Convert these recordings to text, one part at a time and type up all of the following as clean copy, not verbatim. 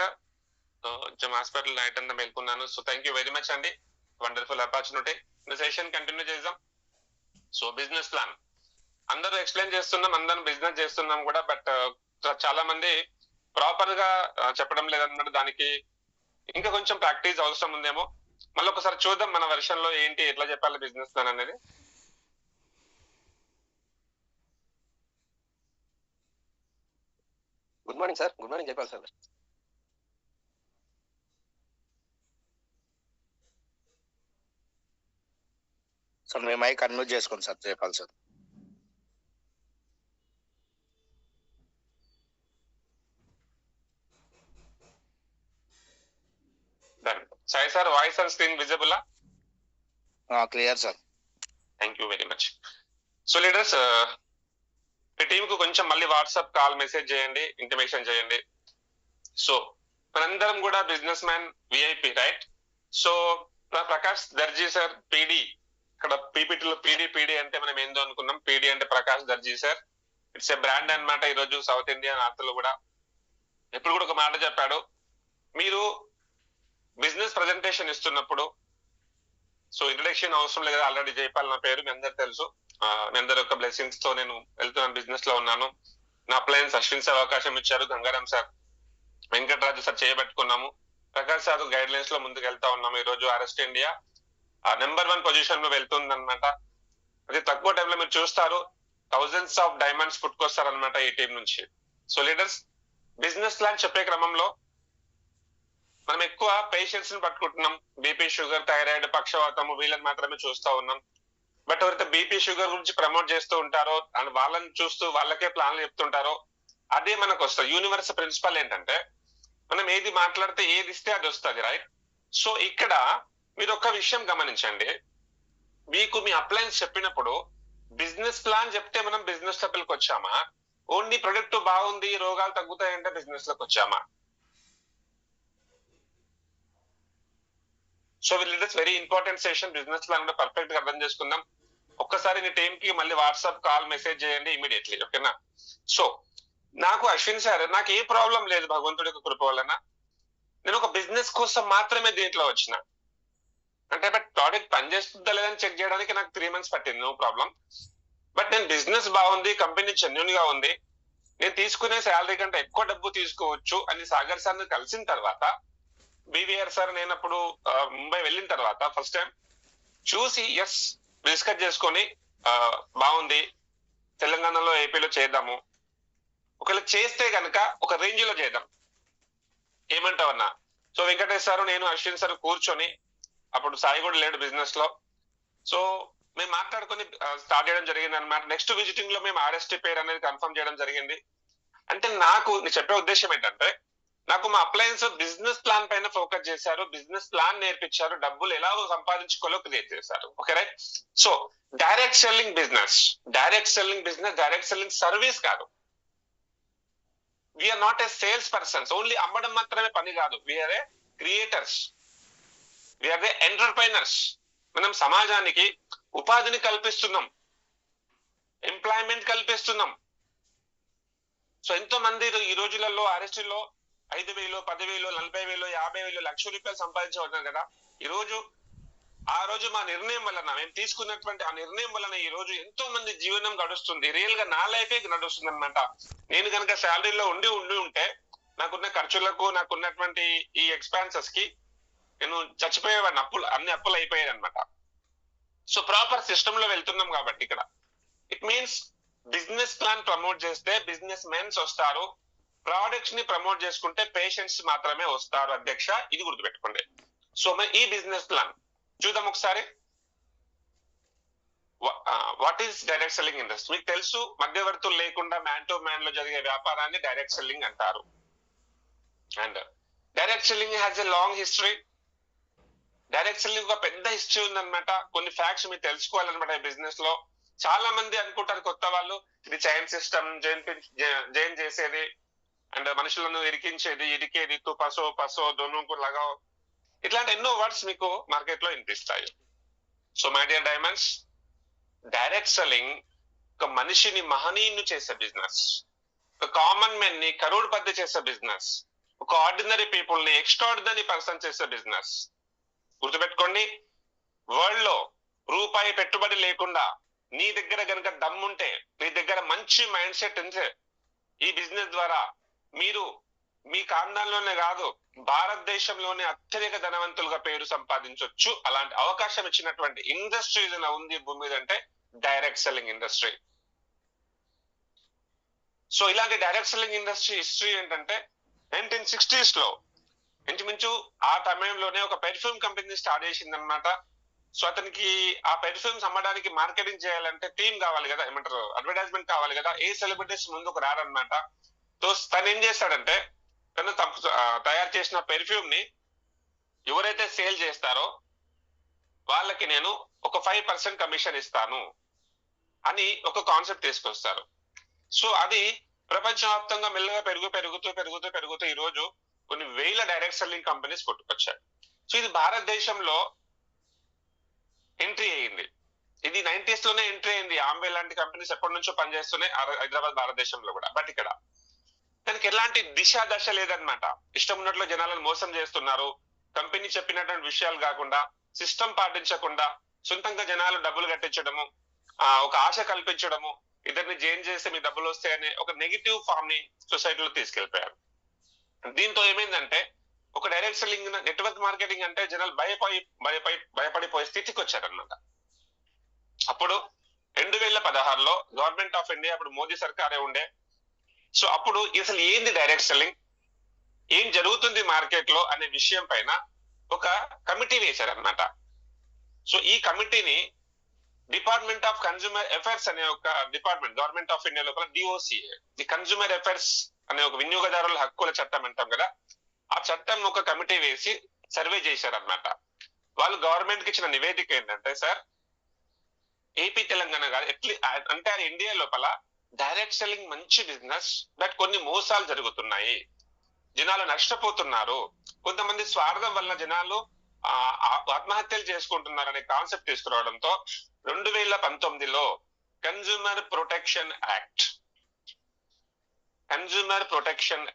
Night కొంచెం hospital night అంతా మేల్కున్నాను. So thank you very much అండి, వండర్ఫుల్ ఆపర్చునిటీ. సెషన్ కంటిన్యూ చేద్దాం. సో బిజినెస్ ప్లాన్ అందరూ ఎక్స్ప్లెయిన్ చేస్తున్నాం, అందరం బిజినెస్ చేస్తున్నాం కూడా, బట్ చాలా మంది ప్రాపర్ గా చెప్పడం లేదన్నమాట. దానికి ఇంకా కొంచెం ప్రాక్టీస్ అవసరం ఉందేమో. మళ్ళీ ఒకసారి చూద్దాం మన వెర్షన్ లో ఏంటి, ఎట్లా చెప్పాలి బిజినెస్ ప్లాన్ అనేది. Good morning sir. Good morning చెప్పాలి సార్. సార్ మీ మైక్ అన్మ్యూట్ చేసుకోండి సార్, చెప్పాలి sir. Sai sir, voice and screen visible? Clear sir. Thank you very much. So leaders, మీ టీమ్ కు కొంచెం మళ్ళీ వాట్సాప్ కాల్ మెసేజ్ చేయండి, ఇంటిమేషన్ చేయండి. సో మనందరం కూడా business man VIP, right? So Prakash Darji sir PD, ఇక్కడ పీపీటీలో పీడి అంటే మనం ఏందో అనుకున్నాం. పీడి అంటే Prakash Darji sir. It's a brand అన్నమాట. ఈరోజు సౌత్ ఇండియా నార్త్ లో కూడా ఎప్పుడు కూడా ఒక మాట చెప్పాడు, మీరు బిజినెస్ ప్రజెంటేషన్ ఇస్తున్నప్పుడు, సో ఇంట్రడక్షన్ అవసరం లేదు, ఆల్రెడీ జైపాల్ నా పేరు మీ అందరు తెలుసు. మీ అందరి యొక్క బ్లెస్సింగ్స్ తో నేను వెళ్తున్నాను, బిజినెస్ లో ఉన్నాను. నా అప్లయన్స్ అశ్విన్ సార్ అవకాశం ఇచ్చారు, గంగారాం సార్, వెంకటరాజు సార్ చేయబెట్టుకున్నాము, ప్రకాష్ సార్ గైడ్ లైన్స్ లో ముందుకు వెళ్తా ఉన్నాము. ఈ రోజు ఆర్ఎస్ట్ ఇండియా నెంబర్ 1 పొజిషన్ లో వెళ్తుంది అనమాట. అది తక్కువ టైంలో మీరు చూస్తారు, థౌజండ్స్ ఆఫ్ డైమండ్స్ పుట్టుకొస్తారు అనమాట ఈ టీం నుంచి. సో లీడర్స్, బిజినెస్ ప్లాన్ చెప్పే క్రమంలో మనం ఎక్కువ పేషెంట్స్ ని పట్టుకుంటున్నాం. బీపీ, షుగర్, థైరాయిడ్, పక్షవాతము వీళ్ళని మాత్రమే చూస్తూ ఉన్నాం. బట్ ఎవరైతే బీపీ, షుగర్ గురించి ప్రమోట్ చేస్తూ ఉంటారో అండ్ వాళ్ళని చూస్తూ వాళ్ళకే ప్లాన్లు చెప్తుంటారో అదే మనకు వస్తుంది. యూనివర్స్ ప్రిన్సిపల్ ఏంటంటే మనం ఏది మాట్లాడితే ఏది ఇస్తే అది వస్తుంది, రైట్? సో ఇక్కడ మీరు ఒక విషయం గమనించండి, మీకు మీ అప్లయన్స్ చెప్పినప్పుడు బిజినెస్ ప్లాన్ చెప్తే మనం బిజినెస్ లోకి వచ్చామా, ఓన్లీ ప్రొడక్ట్ బాగుంది రోగాలు తగ్గుతాయంటే బిజినెస్ లోకి వచ్చామా? So it's very important session. Business plan కూడా పర్ఫెక్ట్ గా అర్థం చేసుకుందాం. ఒక్కసారి నీ టీమ్ కి మళ్ళీ వాట్సాప్ కాల్ మెసేజ్ చేయండి ఇమీడియట్లీ, ఓకేనా? సో నాకు అశ్విన్ సార్, నాకు ఏ ప్రాబ్లం లేదు భగవంతుడి యొక్క కృప వలన. నేను ఒక బిజినెస్ కోసం మాత్రమే దీంట్లో వచ్చిన, అంటే బట్ ప్రోడక్ట్ పనిచేస్తుందా లేదని చెక్ చేయడానికి నాకు 3 months పట్టింది, నో ప్రాబ్లం. బట్ నేను బిజినెస్ బాగుంది, కంపెనీ జెన్యూన్ గా ఉంది, నేను తీసుకునే శాలరీ కంటే ఎక్కువ డబ్బు తీసుకోవచ్చు అని సాగర్ సార్ కలిసిన తర్వాత, బీవీఆర్ సార్ నేను అప్పుడు ముంబై వెళ్ళిన తర్వాత ఫస్ట్ టైం చూసి ఎస్ డిస్కస్ చేసుకొని బాగుంది, తెలంగాణలో ఏపీలో చేద్దాము, ఒకవేళ చేస్తే కనుక ఒక రేంజ్ లో చేద్దాం, ఏమంటావన్నా? సో వెంకటేష్ సార్, నేను, అశ్విన్ సార్ కూర్చొని, అప్పుడు సాయి కూడా లేడు బిజినెస్ లో, సో మేము మాట్లాడుకొని స్టార్ట్ చేయడం జరిగింది అనమాట. నెక్స్ట్ విజిటింగ్ లో మేము ఆర్ఎస్టీ పేరు అనేది కన్ఫర్మ్ చేయడం జరిగింది. అంటే నాకు చెప్పే ఉద్దేశం ఏంటంటే, నాకు మా అప్లయన్స్ బిజినెస్ ప్లాన్ పైన ఫోకస్ చేశారు, బిజినెస్ ప్లాన్ నేర్పించారు, డబ్బులు ఎలా సంపాదించుకోవాలో క్రియేట్ చేశారు, okay right? So direct selling business, direct selling service కాదు. We're not a sales persons, only అమ్మడం మాత్రమే పని కాదు. We're a creators, we're the entrepreneurs. మనం సమాజానికి ఉపాధిని కల్పిస్తున్నాం, ఎంప్లాయ్మెంట్ కల్పిస్తున్నాం. సో ఎంతో మంది ఈ రోజులలో ఆర్ఎస్టీలో 5,000, 10,000, 40,000, 50,000, ₹1,00,000 సంపాదించబడ్డారు కదా. ఆ రోజు మా నిర్ణయం వలన, మేము తీసుకున్నటువంటి ఆ నిర్ణయం వలన ఈ రోజు ఎంతో మంది జీవనం గడుస్తుంది. రియల్ గా నా లైఫే నడుస్తుంది అనమాట. నేను కనుక శాలరీలో ఉండి ఉంటే నాకున్న ఖర్చులకు, నాకున్నటువంటి ఈ ఎక్స్పెన్సెస్ కి నేను చచ్చిపోయేవాడిని, అన్ని అప్పులు అయిపోయాయి అనమాట. సో ప్రాపర్ సిస్టమ్ లో వెళ్తున్నాం కాబట్టి ఇక్కడ it means business plan promote చేస్తే బిజినెస్ మెన్స్ వస్తారు, ప్రోడక్ట్స్ ని ప్రమోట్ చేసుకుంటే పేషెంట్స్ మాత్రమే వస్తారు అధ్యక్ష, ఇది గుర్తుపెట్టుకోండి. సో ఈ బిజినెస్ ప్లాన్ చూద్దాం ఒకసారి. What is direct selling industry? మీకు తెలుసు, మధ్యవర్తులు లేకుండా మ్యాన్ టు మ్యాన్ లో జరిగే వ్యాపారాన్ని డైరెక్ట్ సెల్లింగ్ అంటారు. And direct selling has a long history. Direct selling ఒక పెద్ద హిస్టరీ ఉందన్నమాట. కొన్ని ఫ్యాక్ట్స్ మీరు తెలుసుకోవాలన్నమాట. ఈ బిజినెస్ లో చాలా మంది అనుకుంటారు కొత్త వాళ్ళు, ఇది చైన్ సిస్టమ్, జైన్ చేసేది అండ్ మనుషులను ఇరికేది తు పసో దోనోకు లగావ్, ఇట్లాంటి ఎన్నో వర్డ్స్ మీకు మార్కెట్ లో వినిపిస్తాయి. So my dear diamonds, direct selling ఒక మనిషిని మహనీయుని చేసే బిజినెస్, ఒక కామన్ మెన్ ని కరోడ్పతి చేసే బిజినెస్, ఒక ఆర్డినరీ పీపుల్ ని ఎక్స్ట్రాడినరీ పర్సన్ చేసే బిజినెస్. గుర్తుపెట్టుకోండి, వరల్డ్ లో రూపాయి పెట్టుబడి లేకుండా నీ దగ్గర గనక దమ్ముంటే, నీ దగ్గర మంచి మైండ్ సెట్ ఉంటే, ఈ బిజినెస్ ద్వారా మీరు మీ ఖాందాన్లోనే కాదు భారతదేశంలోనే అత్యధిక ధనవంతులుగా పేరు సంపాదించవచ్చు. అలాంటి అవకాశం ఇచ్చినటువంటి ఇండస్ట్రీ ఏదైనా ఉంది భూమి మీద అంటే డైరెక్ట్ సెల్లింగ్ ఇండస్ట్రీ. సో ఇలాంటి డైరెక్ట్ సెల్లింగ్ ఇండస్ట్రీ హిస్టరీ ఏంటంటే 1960s లో ఇంచుమించు ఆ సమయంలోనే ఒక పెర్ఫ్యూమ్ కంపెనీ స్టార్ట్ చేసిందనమాట. సో అతనికి ఆ పెర్ఫ్యూమ్స్ అమ్మడానికి మార్కెటింగ్ చేయాలంటే టీమ్ కావాలి కదా, ఏమంటారు అడ్వర్టైజ్మెంట్ కావాలి కదా. ఏ సెలబ్రిటీస్ ముందుకు రారనమాట. సో తను ఏం చేస్తాడంటే, తను తయారు చేసిన పెర్ఫ్యూమ్ ని ఎవరైతే సేల్ చేస్తారో వాళ్ళకి నేను ఒక 5% కమిషన్ ఇస్తాను అని ఒక కాన్సెప్ట్ తీసుకొస్తారు. సో అది ప్రపంచవ్యాప్తంగా మెల్లగా పెరుగుతూ ఈ రోజు కొన్ని వేల డైరెక్ట్ సెల్లింగ్ కంపెనీస్ కొట్టుకొచ్చాయి. సో ఇది భారతదేశంలో ఎంట్రీ అయ్యింది. ఇది 90s లోనే ఎంట్రీ అయింది. ఆంబే లాంటి కంపెనీస్ ఎప్పటి నుంచో పనిచేస్తున్నాయి హైదరాబాద్ భారతదేశంలో కూడా. బట్ ఇక్కడ దానికి ఎలాంటి దశ లేదనమాట. ఇష్టం ఉన్నట్లు జనాలను మోసం చేస్తున్నారు. కంపెనీ చెప్పినటువంటి విషయాలు కాకుండా, సిస్టమ్ పాటించకుండా, సొంతంగా జనాలు డబ్బులు కట్టించడము, ఒక ఆశ కల్పించడము, ఇద్దరిని జైన్ చేస్తే మీ డబ్బులు వస్తాయనే ఒక నెగిటివ్ ఫామ్ ని సొసైటీలో తీసుకెళ్లిపోయారు. దీంతో ఏమైందంటే, ఒక డైరెక్ట్ సెల్లింగ్ నెట్వర్క్ మార్కెటింగ్ అంటే జనాలు భయపడిపోయే స్థితికి వచ్చారనమాట. అప్పుడు 2016లో గవర్నమెంట్ ఆఫ్ ఇండియా, అప్పుడు మోదీ సర్కారే ఉండే. సో అప్పుడు అసలు ఏంది డైరెక్ట్ సెల్లింగ్, ఏం జరుగుతుంది మార్కెట్ లో అనే విషయం పైన ఒక కమిటీ వేశారనమాట. సో ఈ కమిటీని డిపార్ట్మెంట్ ఆఫ్ కన్స్యూమర్ అఫైర్స్ అనే ఒక డిపార్ట్మెంట్ గవర్నమెంట్ ఆఫ్ ఇండియా లోపల డిఓసిఏ, ది కన్స్యూమర్ అఫైర్స్ అనే ఒక వినియోగదారుల హక్కుల చట్టం అంటాం కదా, ఆ చట్టం ఒక కమిటీ వేసి సర్వే చేశారనమాట. వాళ్ళు గవర్నమెంట్ కి ఇచ్చిన నివేదిక ఏంటంటే, సార్ ఏపీ తెలంగాణ కాదు అంటే ఇండియా లోపల డైరెక్ట్ సెల్లింగ్ మంచి బిజినెస్, బట్ కొన్ని మోసాలు జరుగుతున్నాయి, జనాలు నష్టపోతున్నారు, కొంతమంది స్వార్థం వలన జనాలు ఆత్మహత్యలు చేసుకుంటున్నారు అనే కాన్సెప్ట్ తీసుకురావడంతో 2019లో కన్స్యూమర్ ప్రొటెక్షన్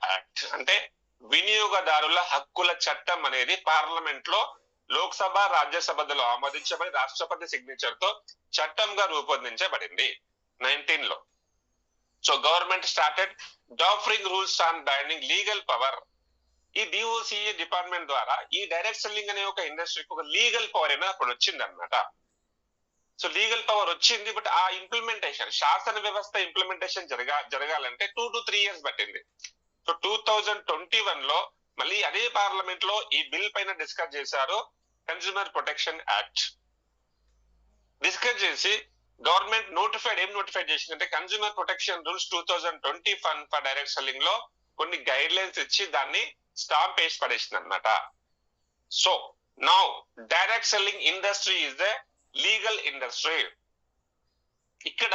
యాక్ట్ అంటే వినియోగదారుల హక్కుల చట్టం అనేది పార్లమెంట్ లో లోక్సభ రాజ్యసభలో ఆమోదించబడి రాష్ట్రపతి సిగ్నేచర్ తో చట్టంగా రూపొందించబడింది 19 లో. So government started drafting rules on binding legal power. ఈ డిఓసిఏ డిపార్ట్మెంట్ ద్వారా ఈ డైరెక్ట్ సెల్లింగ్ అనే ఒక ఇండస్ట్రీకి ఒక లీగల్ పవర్ అనేది అప్పుడు వచ్చింది అనమాట. సో లీగల్ పవర్ వచ్చింది, బట్ ఆ ఇంప్లిమెంటేషన్, శాసన వ్యవస్థ ఇంప్లిమెంటేషన్ జరగాలంటే 2 to 3 years పట్టింది. సో 2021లో మళ్ళీ అదే పార్లమెంట్ లో ఈ బిల్ పైన డిస్కస్ చేశారు. కన్స్యూమర్ ప్రొటెక్షన్ యాక్ట్ డిస్కస్ చేసి గవర్నమెంట్ ఏం నోటిఫై చేసిందంటే, consumer protection rules 2021 for direct selling లో కొన్ని గైడ్ లైన్స్ ఇచ్చి దాన్ని స్టాంప్ వేసి పడేసింది అనమాట. So now direct selling industry is the legal industry. ఇక్కడ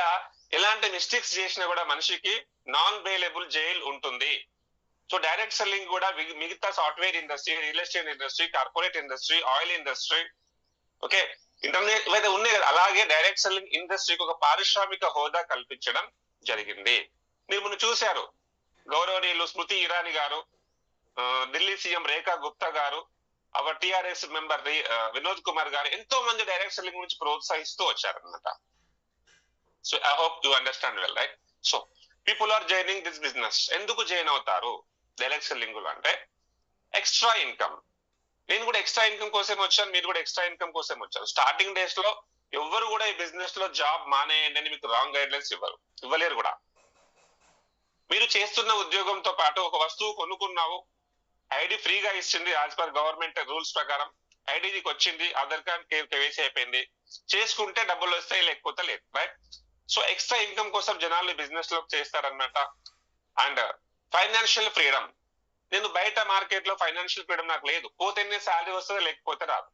ఎలాంటి మిస్టేక్స్ చేసినా కూడా మనిషికి నాన్ బెయిలబుల్ జైల్ ఉంటుంది. సో డైరెక్ట్ సెల్లింగ్ కూడా మిగతా software industry, real estate industry, corporate industry, oil industry, okay, internet ఇవైతే ఉన్నాయి కదా, అలాగే డైరెక్ట్ సెల్లింగ్ ఇండస్ట్రీకి ఒక పారిశ్రామిక హోదా కల్పించడం జరిగింది. మీరు ముందు చూశారు, గౌరవనీయులు స్మృతి ఇరానీ గారు, Delhi CM Rekha Gupta garu, our TRS member Vinod Kumar garu ఎంతో మంది డైరెక్ట్ సెల్లింగ్ గురించి ప్రోత్సహిస్తూ వచ్చారనమాట. So I hope you understand well, right? So people are joining this business. ఎందుకు జాయిన్ అవుతారు డైరెక్ట్ సెల్లింగ్ లో అంటే ఎక్స్ట్రా ఇన్కమ్. నేను కూడా ఎక్స్ట్రా ఇన్కమ్ కోసం వచ్చాను, మీరు కూడా ఎక్స్ట్రా ఇన్కమ్ కోసం వచ్చారు. స్టార్టింగ్ డేస్ లో ఎవరు కూడా ఈ బిజినెస్ లో జాబ్ మానేయండి అని మీకు రాంగ్ గైడ్ లైన్స్ ఇవ్వలేరు కూడా. మీరు చేస్తున్న ఉద్యోగంతో పాటు ఒక వస్తువు కొనుక్కున్నావు, ఐడి ఫ్రీగా ఇచ్చింది యాజ్ పర్ గవర్నమెంట్ రూల్స్ ప్రకారం, ఐడికి వచ్చింది, ఆధార్ కార్డ్ కేవైసీ అయిపోయింది, చేసుకుంటే డబ్బులు వస్తాయి, లేకపోతే లేదు, రైట్? సో ఎక్స్ట్రా ఇన్కమ్ కోసం జనాలు బిజినెస్ లో చేస్తారనమాట. And financial freedom. నేను బయట మార్కెట్ లో ఫైనాన్షియల్ ఫ్రీడమ్ నాకు లేదు, పోతేనే శాలరీ వస్తుంది, లేకపోతే రాదు.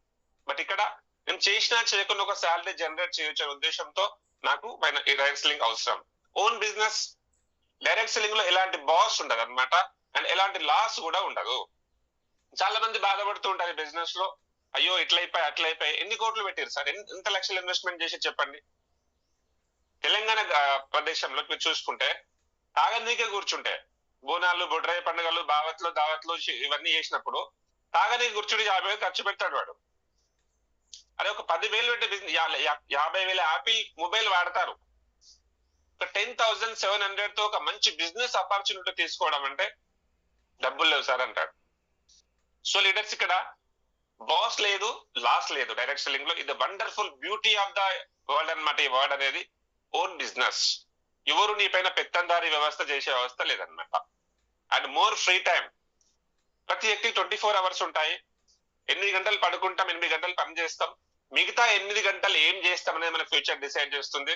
బట్ ఇక్కడ నేను చేసినా చేయకుండా ఒక శాలరీ జనరేట్ చేయొచ్చే ఉద్దేశంతో నాకు డైరెక్ట్ సెల్లింగ్ అవసరం. ఓన్ బిజినెస్ డైరెక్ట్ సెల్లింగ్ లో ఎలాంటి బాస్ ఉండదు అనమాట, అండ్ ఎలాంటి లాస్ కూడా ఉండదు. చాలా మంది బాధపడుతూ ఉంటారు ఈ బిజినెస్ లో, అయ్యో ఇట్లయిపోయి అట్లయిపోయి. ఎన్ని కోట్లు పెట్టారు సార్, ఎంత లక్షలు ఇన్వెస్ట్మెంట్ చేసి చెప్పండి. తెలంగాణ ప్రదేశంలో మీరు చూసుకుంటే తాగనీకే కూర్చుంటే బోనాలు, బొడ్రాయి పండుగలు, దావత్లు ఇవన్నీ చేసినప్పుడు తాగని కూర్చుని 50,000 ఖర్చు పెడతాడు వాడు. అదే ఒక 10,000 పెట్టి బిజినెస్ 50,000 యాపిల్ మొబైల్ వాడతారు. ఒక 10,700 తో ఒక మంచి బిజినెస్ ఆపర్చునిటీ తీసుకోవడం అంటే డబ్బులు లేవు సార్ అంటాడు. సో లీడర్స్ ఇక్కడ బాస్ లేదు, లాస్ లేదు డైరెక్ట్ సెల్లింగ్ లో. ఇది wonderful beauty of the word అన్నమాట. ఈ వర్డ్ అనేది ఓన్ బిజినెస్. ఎవరు నీ పైన పెత్తందారి వ్యవస్థ చేసే వ్యవస్థ లేదనమాట. And more free time. ప్రతి వ్యక్తికి 24 hours ఉంటాయి. 8 గంటలు పడుకుంటాం, 8 గంటలు పని చేస్తాం. మిగతా 8 గంటలు ఏం చేస్తాం అనేది మన ఫ్యూచర్ డిసైడ్ చేస్తుంది.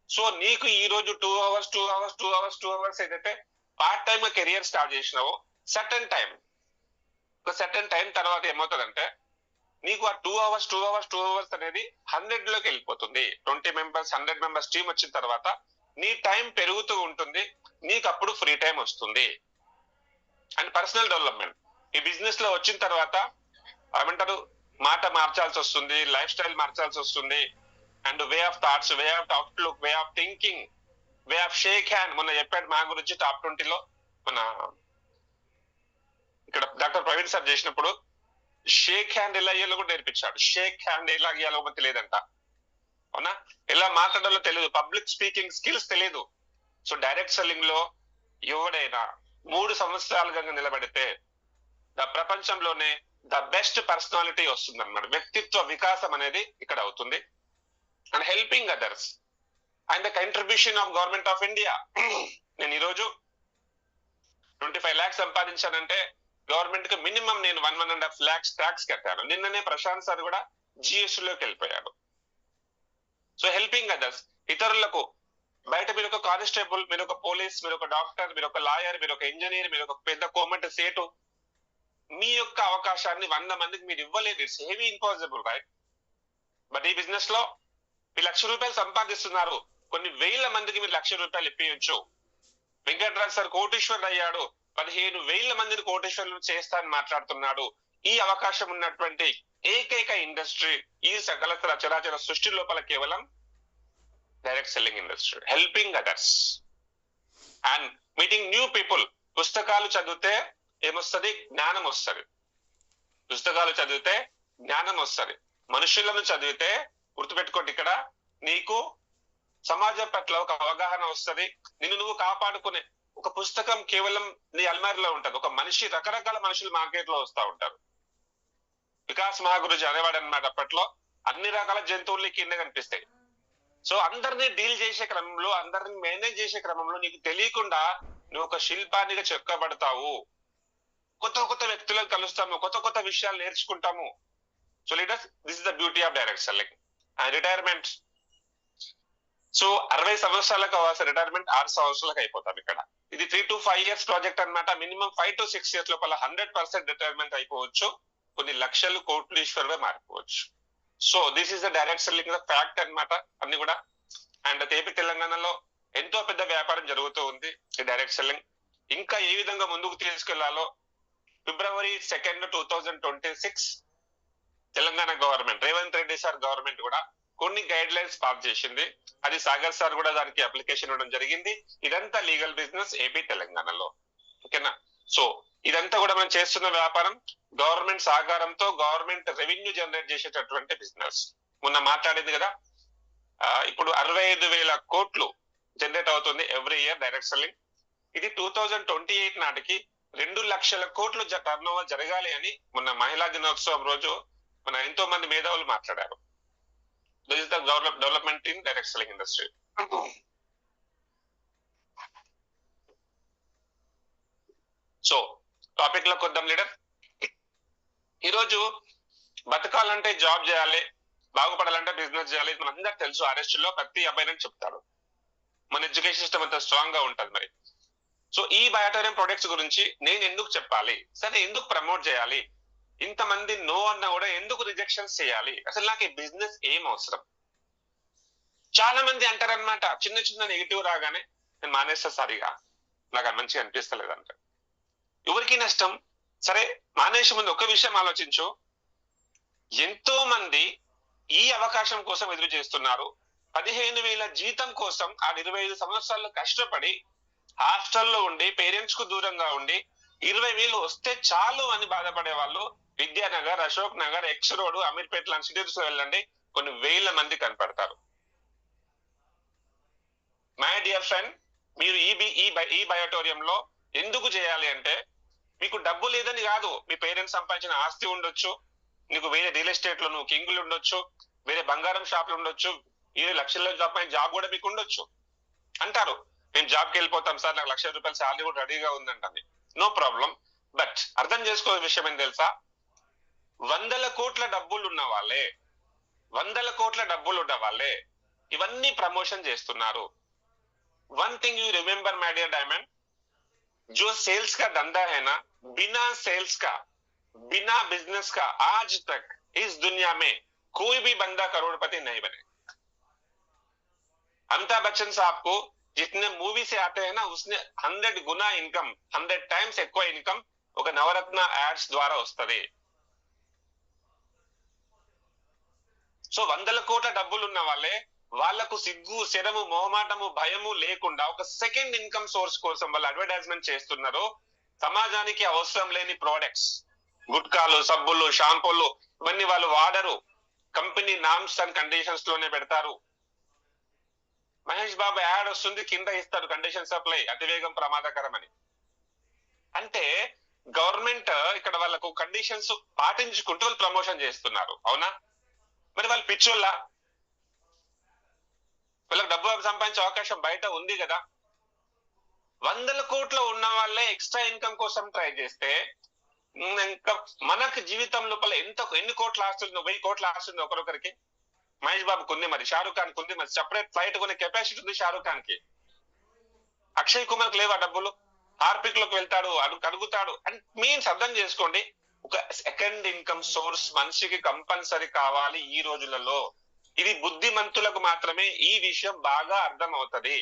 సో నీకు ఈ రోజు 2 hours ఏదైతే పార్ట్ టైమ్ కెరియర్ స్టార్ట్ చేసినావో సర్టన్ టైం తర్వాత ఏమవుతుందంటే నీకు ఆ 2 hours అనేది 100 లోకి వెళ్ళిపోతుంది. 20 members 100 members టీం వచ్చిన తర్వాత నీ టైం పెరుగుతూ ఉంటుంది. నీకు అప్పుడు ఫ్రీ టైం వస్తుంది. అండ్ పర్సనల్ డెవలప్మెంట్ ఈ బిజినెస్ లో వచ్చిన తర్వాత ఏమంటారు, మాట మార్చాల్సి వస్తుంది, లైఫ్ స్టైల్ మార్చాల్సి వస్తుంది. And way of thoughts, way of outlook, way of thinking, way of shake hand. మొన్న చెప్పాడు మా గురించి టాప్ 20లో మన ఇక్కడ డాక్టర్ ప్రవీణ్ సార్ చేసినప్పుడు షేక్ హ్యాండ్ ఎలా అయ్యాలో కూడా నేర్పించాడు. షేక్ హ్యాండ్ ఎలా అయ్యాలో తెలియదంట, అవునా? ఎలా మాట్లాడాలో తెలియదు, పబ్లిక్ స్పీకింగ్ స్కిల్స్ తెలియదు. సో డైరెక్ట్ సెల్లింగ్ లో ఎవడైనా 3 సంవత్సరాలుగా నిలబడితే ప్రపంచంలోనే ద బెస్ట్ పర్సనాలిటీ వస్తుంది అన్నమాట. వ్యక్తిత్వ వికాసం అనేది ఇక్కడ అవుతుంది. And helping others and the contribution of government of India. నేను ఈరోజు 25 lakhs సంపాదించానంటే గవర్నమెంట్ కి మినిమం నేను 1.5 lakhs ట్యాక్స్ కట్టాను. నిన్ననే ప్రశాంత్ సార్ కూడా జిఎస్టీ లోకి వెళ్ళిపోయాడు. సో హెల్పింగ్ అదర్స్, ఇతరులకు. బయట మీరు ఒక కానిస్టేబుల్, మీరు ఒక పోలీస్, మీరు ఒక డాక్టర్, మీరు ఒక లాయర్, మీరు ఒక ఇంజనీర్, మీరు ఒక పెద్ద కోమెంట్ సేటు, మీ యొక్క అవకాశాన్ని 100 మందికి మీరు ఇవ్వలేదు. It's heavy impossible, right? But ఈ బిజినెస్ లో మీరు ₹1,00,000 సంపాదిస్తున్నారు. కొన్ని వేల మందికి మీరు ₹1,00,000 ఇప్పించు. వెంకట్రాజ్ సార్ కోటీశ్వరుడు అయ్యాడు. 15,000 మందిని కోటీశ్వరులు చేస్తానని మాట్లాడుతున్నాడు. ఈ అవకాశం ఉన్నటువంటి ఏకైక ఇండస్ట్రీ ఈ సకల చరాచర సృష్టి లోపల కేవలం direct selling industry. Helping others and meeting new people. పుస్తకాలు చదివితే ఏమొస్తుంది? జ్ఞానం వస్తుంది. పుస్తకాలు చదివితే జ్ఞానం వస్తుంది. మనుషులను చదివితే గుర్తుపెట్టుకోండి, ఇక్కడ నీకు సమాజం పట్ల ఒక అవగాహన వస్తుంది. నిన్ను నువ్వు కాపాడుకునే ఒక పుస్తకం కేవలం నీ అల్మారిలో ఉంటది. ఒక మనిషి, రకరకాల మనుషులు మార్కెట్ లో వస్తూ ఉంటారు. వికాస్ మహాగురుజీ అనేవాడు అనమాట. అప్పట్లో అన్ని రకాల జంతువులు కింద కనిపిస్తాయి. సో అందరినీ డీల్ చేసే క్రమంలో, అందరిని మేనేజ్ చేసే క్రమంలో నీకు తెలియకుండా నువ్వు ఒక శిల్పానిగా చెక్కబడతావు. కొత్త వ్యక్తులను కలుస్తాము, కొత్త విషయాలు నేర్చుకుంటాము. So leaders, this is the beauty of direct selling. And retirement. So 60 సంవత్సరాలకు అవ్వాల్సిన రిటైర్మెంట్ 6 సంవత్సరాలకు అయిపోతాం ఇక్కడ. ఇది 3 to 5 years ప్రాజెక్ట్ అనమాట. మినిమం 5 to 6 years లోపల 100% రిటైర్మెంట్ అయిపోవచ్చు. కొన్ని లక్షలు కోటీశ్వరుగా మారిపోవచ్చు. So this is the direct selling fact అనమాట అన్ని కూడా. అండ్ ఏపీ తెలంగాణలో ఎంతో పెద్ద వ్యాపారం జరుగుతూ ఉంది ఈ డైరెక్ట్ సెల్లింగ్. ఇంకా ఏ విధంగా ముందుకు తీసుకెళ్లాలో February 2nd, 2026 Telangana government, Revanth Reddy sir government కూడా కొన్ని గైడ్ లైన్స్ పాస్ చేసింది. అది సాగర్ సార్ కూడా దానికి అప్లికేషన్ ఇవ్వడం జరిగింది. ఇదంతా లీగల్ బిజినెస్ ఏపీ తెలంగాణలో, ఓకేనా? సో ఇదంతా కూడా మనం చేస్తున్న వ్యాపారం గవర్నమెంట్ సహకారంతో, గవర్నమెంట్ రెవెన్యూ జనరేట్ చేసేటటువంటి బిజినెస్. మొన్న మాట్లాడింది కదా, ఇప్పుడు 65,000 కోట్లు జనరేట్ అవుతుంది ఎవ్రీ ఇయర్ డైరెక్ట్ సెల్లింగ్. ఇది 2028 నాటికి 2 లక్షల కోట్లు టర్న్ ఓవర్ జరగాలి అని మొన్న మహిళా దినోత్సవం రోజు మన ఎంతో మంది మేధావులు మాట్లాడారు. This is the development in direct selling industry. So topic లో కొద్దాం లీడర్. ఈరోజు బతకాలంటే జాబ్ చేయాలి, బాగుపడాలంటే బిజినెస్ చేయాలి. మనందరికి తెలుసు, అరెస్ట్ లో ప్రతి అబ్బాయిని చెప్తారు. మన ఎడ్యుకేషన్ సిస్టమ్ అంత స్ట్రాంగ్ గా ఉంటది. మరి సో ఈ బయోటోరియం ప్రొడక్ట్స్ గురించి నేను ఎందుకు చెప్పాలి, సరే ఎందుకు ప్రమోట్ చేయాలి, ఇంతమంది నో అన్నా కూడా ఎందుకు రిజెక్షన్స్ చేయాలి, అసలు నాకు ఈ బిజినెస్ ఏం అవసరం? చాలా మంది అంటారనమాట, చిన్న నెగిటివ్ రాగానే నేను మానేస్తా, సరిగా నాకు అది మంచిగా అనిపిస్తలేదు అంట. ఎవరికి నష్టం? సరే మానేసే ముందు ఒక విషయం ఆలోచించు. ఎంతో మంది ఈ అవకాశం కోసం ఎదురు చేస్తున్నారు. 15,000 జీతం కోసం ఆ 25 సంవత్సరాలు కష్టపడి హాస్టల్లో ఉండి పేరెంట్స్ కు దూరంగా ఉండి 20,000 వస్తే చాలు అని బాధపడే వాళ్ళు విద్యానగర్, అశోక్ నగర్, ఎక్స్ రోడ్, అమీర్పేట లాంటి సిటీస్ లో వెళ్ళండి, కొన్ని వేల మంది కనపడతారు. మై డియర్ ఫ్రెండ్, మీరు ఈ బయోటోరియంలో ఎందుకు చేయాలి అంటే, మీకు డబ్బు లేదని కాదు, మీ పేరెంట్స్ సంపాదించిన ఆస్తి ఉండొచ్చు, నీకు వేరే రియల్ ఎస్టేట్ లో నువ్వు కింగులు ఉండొచ్చు, వేరే బంగారం షాపులు ఉండొచ్చు, 20 లక్షల జాబ్ కూడా మీకు ఉండొచ్చు. అంటారు మేము జాబ్కి వెళ్ళిపోతాం సార్, నాకు ₹1,00,000 శాలరీ కూడా రెడీగా ఉందంటుంది. No problem. బట్ అర్థం చేసుకో విషయం ఏం తెలుసా, 100 కోట్ల డబ్బులు ఉన్న వాళ్ళే ఇవన్నీ ప్రమోషన్ చేస్తున్నారు. One thing you remember my dear diamond, जो सेल्स का धंधा है ना, बिना सेल्स का, बिना बिजनेस का आज तक इस दुनिया में कोई भी बंदा करोड़पति नहीं बने. अमिताभ बच्चन साहब को जितने मूवी से आते हैं ना, उसने 100 गुना इनकम, 100 टाइम्स ఎక్కువ ఇన్కమ్ ఒక నవరత్న యాడ్స్ ద్వారా వస్తది. సో 100 కోట్ల డబ్బులు ఉన్న వాళ్ళే, వాళ్లకు సిగ్గు, శరము, మొహమాటము, భయము లేకుండా ఒక సెకండ్ ఇన్కమ్ సోర్స్ కోసం వాళ్ళు అడ్వర్టైజ్మెంట్ చేస్తున్నారు. సమాజానికి అవసరం లేని ప్రోడక్ట్స్, గుట్కాలు, సబ్బులు, షాంపూలు ఇవన్నీ వాళ్ళు వాడరు, కంపెనీ నామ్స్ అండ్ కండిషన్స్ లోనే పెడతారు. మహేష్ బాబు యాడ్ వస్తుంది, కింద ఇస్తారు కండిషన్ సప్లై, అతివేగం ప్రమాదకరం అని. అంటే గవర్నమెంట్ ఇక్కడ వాళ్ళకు కండిషన్స్ పాటించుకుంటూ వాళ్ళు ప్రమోషన్ చేస్తున్నారు. అవునా? మరి వాళ్ళు పిచ్చోళ్ళ? వాళ్ళకి డబ్బు సంపాదించే అవకాశం బయట ఉంది కదా. 100 కోట్లు ఉన్న వాళ్ళే ఎక్స్ట్రా ఇన్కమ్ కోసం ట్రై చేస్తే, ఇంకా మనకు జీవితం లోపల ఎన్ని కోట్ల ఆస్తుంది? 1000 కోట్ల ఆస్తుంది ఒకరొకరికి. మహేష్ బాబుకు ఉంది, మరి షారూక్ ఖాన్ కు ఉంది, మరి సెపరేట్ ఫ్లైట్ కొనే కెపాసిటీ ఉంది షారూక్ ఖాన్ కి. అక్షయ్ కుమార్ కి లేవా డబ్బులు? హార్పిక్ లోకి వెళ్తాడు, అడుగుతాడు. అండ్ మీన్స్ అర్థం చేసుకోండి, ఒక సెకండ్ ఇన్కమ్ సోర్స్ మనిషికి కంపల్సరీ కావాలి ఈ రోజులలో. ఇది బుద్ధిమంతులకు మాత్రమే ఈ విషయం బాగా అర్థం అవుతుంది.